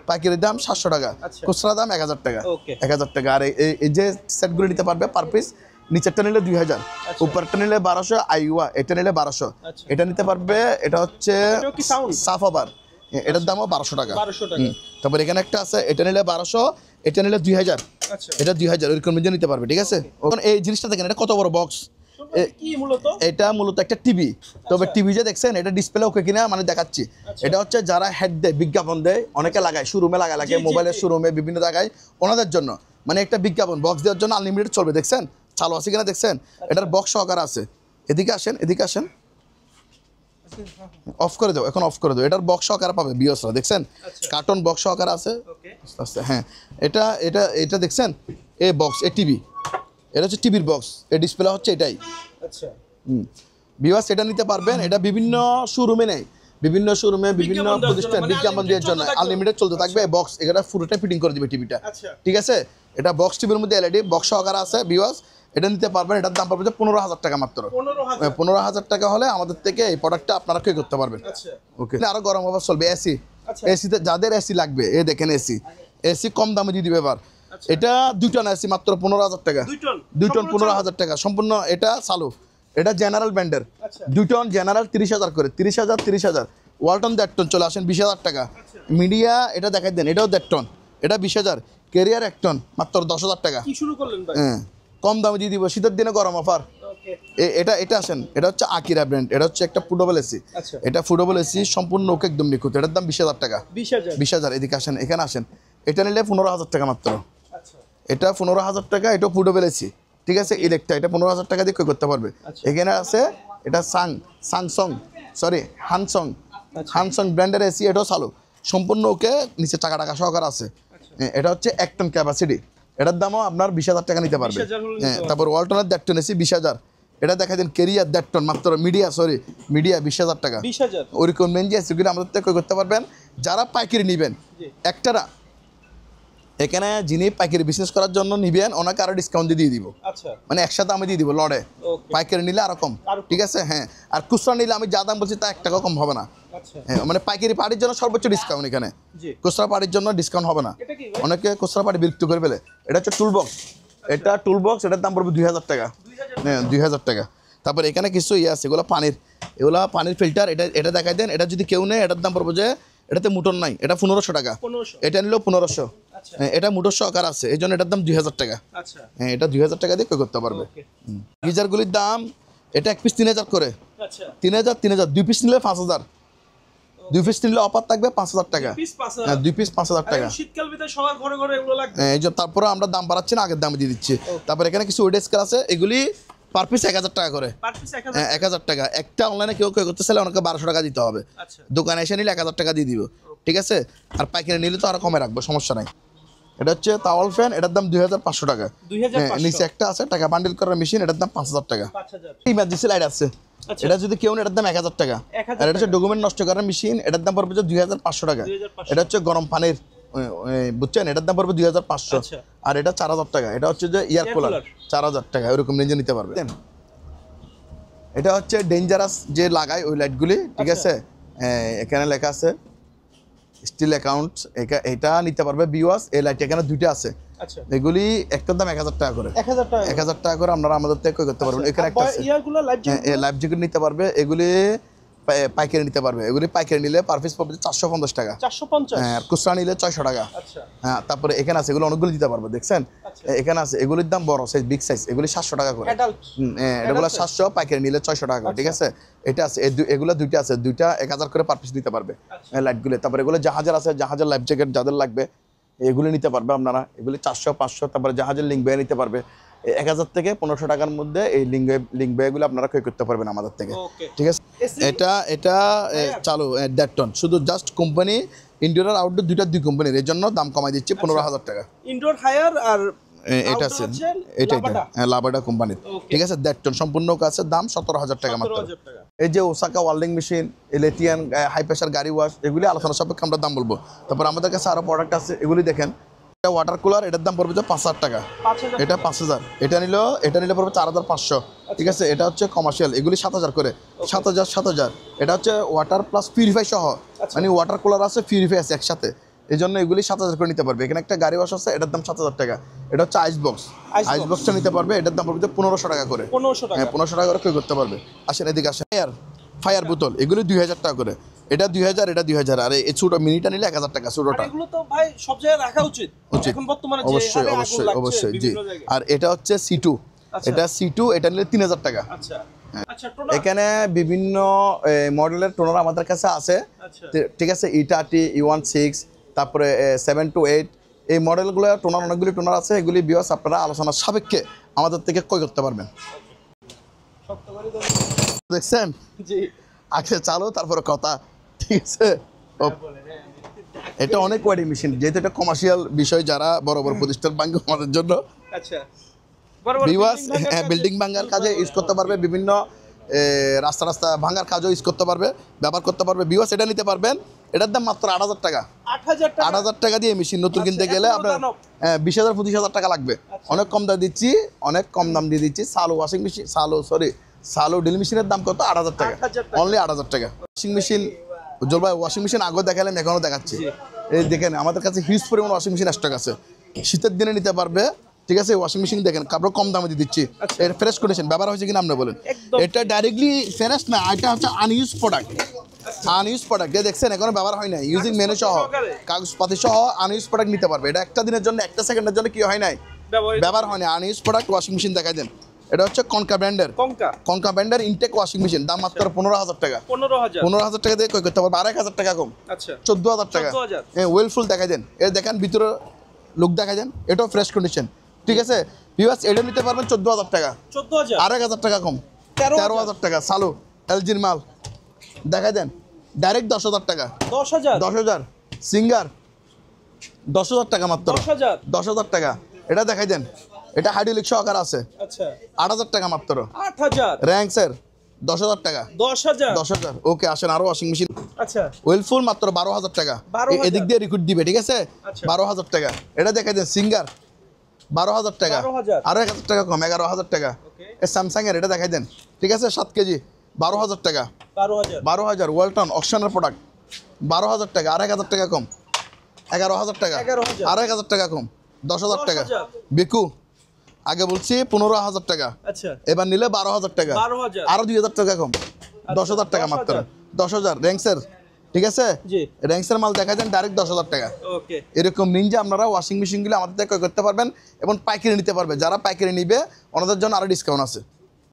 পাইকারির দাম 700 টাকা, খুচরা দাম 1000 টাকা। 1000 টাকা। আর এই যে সেটগুলো নিতে পারবে পার পিস, নিচেরটা নিলে 2000, উপরটা নিলে 1200, আইওয়া এটা নিলে 1200। এটা নিতে পারবে, এটা হচ্ছে সাফাবার, এটার দামও 1200 টাকা। তারপর এখানে একটা আছে, এটা নিলে 1200, এটা নিলে 2000, এটা 2000, ওইরকম নিতে পারবে। ঠিক আছে। এই জিনিসটা দেখেন, এটা কত বড় বক্স। এটা মূলত একটা টিভি। তবে টিভি যে দেখছেন, এটা ডিসপ্লে ওকে কিনা মানে দেখাচ্ছি। এটা হচ্ছে যারা হেড দেয়, বিজ্ঞাপন দেয়, অনেকে লাগায়, শোরুমে লাগে, মোবাইলের শোরুমে, বিভিন্ন জায়গায়, ওনাদের জন্য মানে একটা বিজ্ঞাপন বক্স দেওয়ার জন্য আনলিমিটেড চলবে। দেখছেন চালু আছে কিনা দেখছেন, এটার বক্স সহকারে আছে। এদিকে আসেন, এদিকে আসেন, অফ করে দাও, এখন অফ করে দাও। এটার বক্স সহকারে পাবে বিওসরা, দেখছেন কার্টন বক্স সহকারে আছে। হ্যাঁ, এটা এটা এটা দেখছেন, এই বক্স, এই টিভি, এটা হচ্ছে টিভির বক্স, এই ডিসপ্লে হচ্ছে এটাই। বিওস এটা নিতে পারবেন। এটা বিভিন্ন শোরুমে নেই, বিভিন্ন শোরুমে, বিভিন্ন প্রতিষ্ঠান বিজ্ঞাপন দেওয়ার জন্য আনলিমিটেড চলতে থাকবে। বক্স এটা পুরোটাই ফিটিং করে দিবে টিভিটা। ঠিক আছে। এটা বক্স টিভির মধ্যে এলইডি বক্স সহকারে আছে বিওস, এটা নিতে পারবেন। এটার দাম পড়বে 15000 টাকা মাত্র। 15000 টাকা হলে আমাদের থেকে এই প্রোডাক্টটা আপনারা ক্রয় করতে পারবেন। ওকে। আরো গরম অফার চলবে। এসি, এসিতে যাদের এসি লাগবে, এই দেখেন এসি কম দামে দিয়ে দিবে এবার। এটা 2 টন এসি মাত্র 15000 টাকা। 2 টন 15000 টাকা সম্পূর্ণ। এটা চালু, এটা জেনারেল ব্র্যান্ডের 2 টন জেনারেল 30000 করে, 30000। ওয়ালটন 1.5 টন চলে আসেন 20000 টাকা। মিডিয়া এটা দেখাই দেন, এটাও 1.5 টন, এটা 20000। ক্যারিয়ার 1 টন মাত্র 10000 টাকা। হ্যাঁ, কম দামে দিয়ে দিব শীতের দিনে গরম অফার। এটা আসেন, এটা হচ্ছে আকিরা ব্র্যান্ড, এটা হচ্ছে একটা ফুডেবল এসি। এটা ফুডেবল এসি সম্পূর্ণ ওকে একদম নিখুঁত, এটার দাম 20000 টাকা। 20000। এদিকে আসেন, এখানে আসেন, এটা নিলে 15000 টাকা মাত্র। এটা 15000 টাকা, এটা ফুডেবল এসি। ঠিক আছে। ইলেকট্রা, এটা 15000 টাকা দিয়ে ক্রয় করতে পারবে। এখানে আছে এটা হানসং ব্র্যান্ডের এসি, এটাও চালু সম্পূর্ণ ওকে, নিচে টাকা সহকার আছে। এটা হচ্ছে 1 টন ক্যাপাসিটি, এটার দামও আপনার 20000 টাকা নিতে পারবে। হ্যাঁ, তারপর ওয়ালটনের 1.5 টন এসি 20000, এটা দেখা দেন কেরিয়ার 1.5 টন মাত্র মিডিয়া 20,000 টাকা। 20,000 ওরকম মেনজি আছে এগুলো আমাদের থেকে করতে পারবেন যারা পাইকারি নেবেন। একটারা এখানে যিনি পাইকারি বিজনেস করার জন্য নিবেন ওনাকে আরো ডিসকাউন্ট দিয়ে দিব। আচ্ছা, মানে একসাথে আমি দিয়ে দিব লড়ে, পাইকারি নিলে আরো কম, ঠিক আছে। হ্যাঁ, আর খুচরা নিলে আমি যা দাম বলছি তা 1 টাকা কম হবে না। হ্যাঁ, মানে পাইকারি পার্টির জন্য সর্বোচ্চ ডিসকাউন্ট এখানে, খুচরা পার্টির জন্য ডিসকাউন্ট হবে না। অনেকে খুচরা পার্টি বিরক্ত করে ফেলে। এটা হচ্ছে টুল বক্স, এটার দাম পড়বে 2,000 টাকা। হ্যাঁ, 2,000 টাকা। তারপর এখানে কিছু আছে, এগুলো পানির ফিল্টার। এটা দেখাই দেন। এটা যদি কেউ নেয় এটার দাম পড়বে যে এটাতে মোটর নাই, এটা 1500 টাকা। এটা নিলেও 1500। এটা মোটর সহকার আছে, এই জন্য এটার দাম 2,000 টাকা। হ্যাঁ, এটা 2,000 টাকা দিয়ে করতে পারবে। গিজারগুলির দাম এটা 1 পিস 3,000 করে। 3,000 2 পিস নিলে 5,000। 2 পিস নিলে অফার থাকবে 5,000 টাকা। হ্যাঁ, 2 পিস 5,000 টাকা। শীতকাল ভিতরে সবার ঘরে ঘরে এগুলো লাগবে। এই যে তারপরে আমরা দাম বাড়াচ্ছি না, আগের দামে দিয়ে দিচ্ছি। তারপর এখানে কিছু ওয়েড স্কেল আছে, এগুলি পার পিস 1,000 টাকা করে। 1,000 টাকা। একটা অনলাইনে কেউ করতে চাইলে ওনাকে 1,200 টাকা দিতে হবে। দোকানে এসে নিলে 1,000 টাকা দিয়ে দিব, ঠিক আছে। আর পাইকারি নিলে তো আরো কমে রাখবো, সমস্যা নাই। এটা হচ্ছে তাওয়াল ফ্যান, এটার দাম 2,500 টাকা। নিচে একটা আছে টাকা বান্ডিল করার মেশিন, এটার দাম 5,000 টাকা। ইমার্জেন্সি লাইট আছে, এটা যদি কেউ এটার দাম 1,000 টাকা। আর এটা হচ্ছে ডকুমেন্ট নষ্ট করার মেশিন, এটার দাম পড়বে 2,500 টাকা। এটা হচ্ছে গরম পানির, বুঝছেন, এটার দাম পড়বে 2,500। আর এটা 4,000 টাকা। এটা হচ্ছে যে এয়ার কুলার, 4,000 টাকা। ওইরকম রেঞ্জে নিতে পারবে। এটা হচ্ছে ডেঞ্জারাস যে লাগায় ওই লাইটগুলি, ঠিক আছে। এখানে লেখা আছে স্টিল অ্যাকাউন্ট, এটা নিতে পারবে বিওয়াস। এই লাইট এখানে 2টা আছে, এগুলি একটার দাম 1,000 টাকা করে। 1,000 টাকা করে আপনারা আমাদের থেকে করতে পারবেন। এখানে একটা আছে লাইভ জ্যাকেট নিতে পারবে, এগুলি পাইকারি নিতে পারবে। এগুলি পাইকারি নিলে পার পিস পড়বে 450 টাকা। 450। হ্যাঁ, আর খুচরা নিলে 600 টাকা। হ্যাঁ, তারপরে এখানে আছে, এগুলো অনেকগুলো দিতে পারবে, দেখছেন। এখানে আছে, এগুলির দাম বড় সাইজ, বিগ সাইজ, এগুলি 700 টাকা করে। এগুলো 700, পাইকারি নিলে 600 টাকা করে, ঠিক আছে। এটা আছে, এগুলো 2টা আছে, 2টা 1,000 করে পার পিস দিতে পারবে লাইটগুলো। তারপরে এগুলো জাহাজের আছে, জাহাজের লাইফ জ্যাকেট যাদের লাগবে এগুলি নিতে পারবে আপনারা। এগুলি 400 500। তারপরে জাহাজের লিঙ্ক বয় নিতে পারবে 1,000 থেকে 1,500 টাকার মধ্যে। এই লিঙ্ক বয়গুলো আপনারা ক্রয় করতে পারবেন আমাদের থেকে, ঠিক আছে। এটা চালু 1.5 টন, শুধু জাস্ট কোম্পানি ইনডোর আর আউটডোর 2 কোম্পানির, এর জন্য দাম কমাই দিচ্ছে 15,000 টাকা। ইনডোর হায়ার আর এটা আছে, এটা লাবাডা কোম্পানির, ঠিক আছে। 1.5 টন সম্পূর্ণ কাছে দাম 17,000 টাকা মাত্র। এই যে ওসাকা ওয়েল্ডিং মেশিন, এলেটিয়ান হাই প্রেশার গাড়ি ওয়াশ, এগুলি আলোচনা সাপেক্ষে আমরা দাম বলবো। তারপর আমাদের কাছে আরো প্রোডাক্ট আছে, এগুলি দেখেন। এটা ওয়াটার কুলার, এটার দাম পড়বে 5,000 টাকা। এটা 5,000। এটা নিলে পড়বে 4,500, ঠিক আছে। এটা হচ্ছে কমার্শিয়াল, এগুলি 7,000 করে। 7,000। এটা হচ্ছে ওয়াটার প্লাস পিউরিফাই সহ, মানে ওয়াটার কুলার আছে, পিউরিফাই আছে একসাথে, এই জন্য এগুলি 7,000 করে নিতে পারবে। এখানে একটা গাড়ি ওয়াশ আছে, এটার দাম 7,000 টাকা। এটা হচ্ছে আইস বক্সটা নিতে পারবে, এটার দাম পড়বে 1,500 টাকা করে। 1,500 টাকা করে ক্রয় করতে পারবে। আসেন এদিকে আসেন। ফায়ার বোতল, এগুলি 2,000 টাকা করে। এটা 2,000, এটা 2,000। আর এই ছোট মিনিটা নিলে 1,000 টাকা। ছোটটা এগুলো তো ভাই সব জায়গায় রাখা উচিত এখন বর্তমানে, অবশ্যই জি। আর এটা হচ্ছে C2, এটা C2, এটা নিলে 3,000 টাকা। এখানে বিভিন্ন মডেলের টোনার আমাদের কাছে আছে, ঠিক আছে। E30, E16, তারপরে 7 to 8, এই মডেলগুলো টোনার, অনেকগুলি টোনার আছে। এগুলি বিয়াস আপনারা আলোচনার সাপেক্ষে আমাদের থেকে ক্রয় করতে পারবেন। দেখছেন আগে চালো, তারপরে কথা, ঠিক আছে। এটা অনেক ওয়েডিং মেশিন, যেহেতু এটা কমার্শিয়াল বিষয়, যারা বড় বড় প্রতিষ্ঠান ভাঙবে আমাদের জন্য, বিল্ডিং ভাঙার কাজে ইউজ করতে পারবে, বিভিন্ন রাস্তা ভাঙার কাজও ইউজ করতে পারবে, ব্যবহার করতে পারবে। বিওয়াস এটা নিতে পারবেন, এটার দাম মাত্র 8,000 টাকা। 8,000 টাকা দিয়ে মেশিন নতুন কিনতে গেলে আপনার 20,000 25,000 টাকা লাগবে। অনেক কম দাম দিচ্ছি, অনেক কম দাম দিয়ে দিচ্ছি। সালো ড্রিল মেশিনের দাম কত? 8,000 টাকা, অনলি 8,000 টাকা। ওয়াশিং মেশিন, উজ্জ্বল ভাই ওয়াশিং মেশিন আগেও দেখালেন, এখনও দেখাচ্ছি। এই দেখেন আমাদের কাছে হিউজ পরিমাণ ওয়াশিং মেশিন স্টক আছে, শীতের দিনে নিতে পারবে, ঠিক আছে। ওয়াশিং মেশিন দেখেন, কাপড় কম দামে দিয়ে দিচ্ছি। এর ফ্রেশ কন্ডিশন, ব্যবহার হয়েছে কিনা আপনি বলেন। এটা ডাইরেক্টলি ফ্রেশ না, এটা হচ্ছে আনইউজ প্রোডাক্ট। দেখছেন এখনো ব্যবহার হয় নাই, ইউজিং মেনু সহ, কাগজপাতি সহ আনইউজ প্রোডাক্ট নিতে পারবে। এটা একটা দিনের জন্য, একটা সেকেন্ডের জন্য কি হয় নাই, ব্যবহার হয় না। আনইউজ প্রোডাক্ট ওয়াশিং মেশিন দেখাই দেন। এটা হচ্ছে কনকা ব্র্যান্ডের ইনটেক ওয়াশিং মেশিন, দাম মাত্র 15,000 টাকা। 15,000 টাকা দিয়ে ক্রয় করতে পারবে। 2,500 টাকা কম, 14,000 টাকা। ওয়েলফুল দেখাই দেন, এর দেখেন ভিতরে লুক দেখাই দেন, এটাও ফ্রেশ কন্ডিশন, ঠিক আছে। ভিউয়ার্স এটা নিতে পারবেন 14,000 টাকা। 2,500 টাকা কম, 13,000 টাকা। সালো এলজির মাল দেখাই দেন, ডাইরেক্ট 10,000 টাকা। 10,000 সিঙ্গার, 10,000 টাকা মাত্র। 10,000 টাকা। এটা দেখাই দেন, এটা হাইড্রোলিক সহকারে আছে, আচ্ছা 8,000 টাকা মাত্র। 8,000 র্যাঙ্কসের 10,000 টাকা। 10,000 10,000। ওকে, আসেন আরো ওয়াশিং মেশিন। আচ্ছা ওয়েলফুল মাত্র 12,000 টাকা। 12,000 এদিক দিয়ে রিকুইড দিবে, ঠিক আছে? আচ্ছা। 12,000 টাকা। এটা দেখাই দেন, সিঙ্গার 12,000 টাকা। 12,000 আরো 1,000 টাকা কম, 11,000 টাকা। ওকে এই স্যামসাং এর এটা দেখাই দেন, ঠিক আছে? 7 কেজি 12,000 টাকা। 12,000 12,000 ওয়েলটন অকশনের প্রোডাক্ট 12,000 টাকা। আর 1,000 টাকা কম, 11,000 টাকা। 11,000 আর 1,000 টাকা কম, 10,000 টাকা। 10,000 বিকু আগে বলছি 15,000 টাকা, আচ্ছা এবার নিলে 12,000 টাকা। 12,000 আরো 2,000 টাকা কম, 10,000 টাকা মাত্র। 10,000 র্যাঙ্কসের, ঠিক আছে? জি র্যাঙ্কসের মাল দেখা দেন ডাইরেক্ট 10,000 টাকা। ওকে এরকম নিনজা আপনারা ওয়াশিং মেশিনগুলো আমাদের থেকে ক্রয় করতে পারবেন এবং পাইকারি নিতে পারবে। যারা পাইকারি নিবে ওনাদের জন্য আরো ডিসকাউন্ট আছে।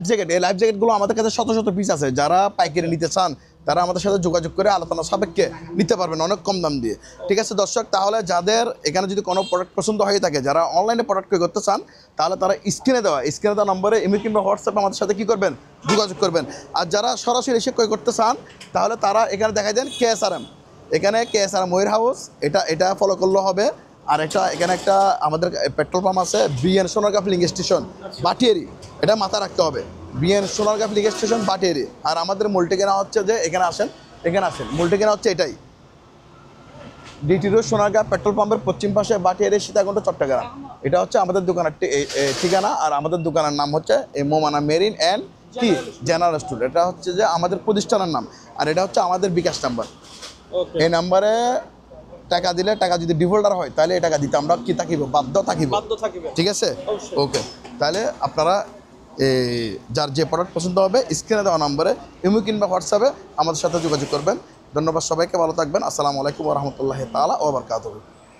জ্যাকেট, এই লাইফ জ্যাকেটগুলো আমাদের কাছে শত শত পিস আছে। যারা পাইকারি নিতে চান তারা আমাদের সাথে যোগাযোগ করে আলোচনা সাপেক্ষে নিতে পারবেন অনেক কম দাম দিয়ে, ঠিক আছে দর্শক? তাহলে যাদের এখানে যদি কোনো প্রোডাক্ট পছন্দ হয়ে থাকে, যারা অনলাইনে প্রোডাক্ট ক্রয় করতে চান, তাহলে তারা স্ক্রিনে দেওয়া নম্বরে ইমেল কিংবা হোয়াটসঅ্যাপে আমাদের সাথে কী করবেন, যোগাযোগ করবেন। আর যারা সরাসরি এসে ক্রয় করতে চান, তাহলে তারা এখানে দেখাই দেন KSRM। এখানে KSRM ওয়্যার হাউস, এটা ফলো করলে হবে। আর এখানে একটা আমাদের পেট্রোল পাম্প আছে, BN Sonargaon filling station Bhatiari, এটা মাথায় রাখতে হবে। BN Sonargaon filling station Bhatiari. আর আমাদের মুলটিকেনা হচ্ছে যে এখানে আসেন মুলটিকেনা হচ্ছে এটাই, DT রোড সোনারগাঁ পেট্রোল পাম্পের পশ্চিম পাশে, বাটিয়ারি, সীতাকুণ্ড, চট্টগ্রাম। এটা হচ্ছে আমাদের দোকানের ঠিকানা। আর আমাদের দোকানের নাম হচ্ছে মোমানা মেরিন অ্যান্ড কি জেনারেল স্টোর। এটা হচ্ছে যে আমাদের প্রতিষ্ঠানের নাম। আর এটা হচ্ছে আমাদের বিকাশ নাম্বার। ওকে এই নাম্বারে টাকা দিলে, টাকা যদি ডিফল্টার হয় তাহলে এই টাকা দিতে আমরা কি থাকিব, বাধ্য থাকিব, বাধ্য থাকবে ঠিক আছে? অবশ্যই। ওকে, তাহলে আপনারা যার যে প্রোডাক্ট পছন্দ হবে স্ক্রিনে দেওয়া নম্বরে ইমো কিংবা হোয়াটসঅ্যাপে আমাদের সাথে যোগাযোগ করবেন। ধন্যবাদ সবাইকে, ভালো থাকবেন। আসসালামু আলাইকুম ওয়া রাহমাতুল্লাহি তাআলা ওয়া বারাকাতুহু।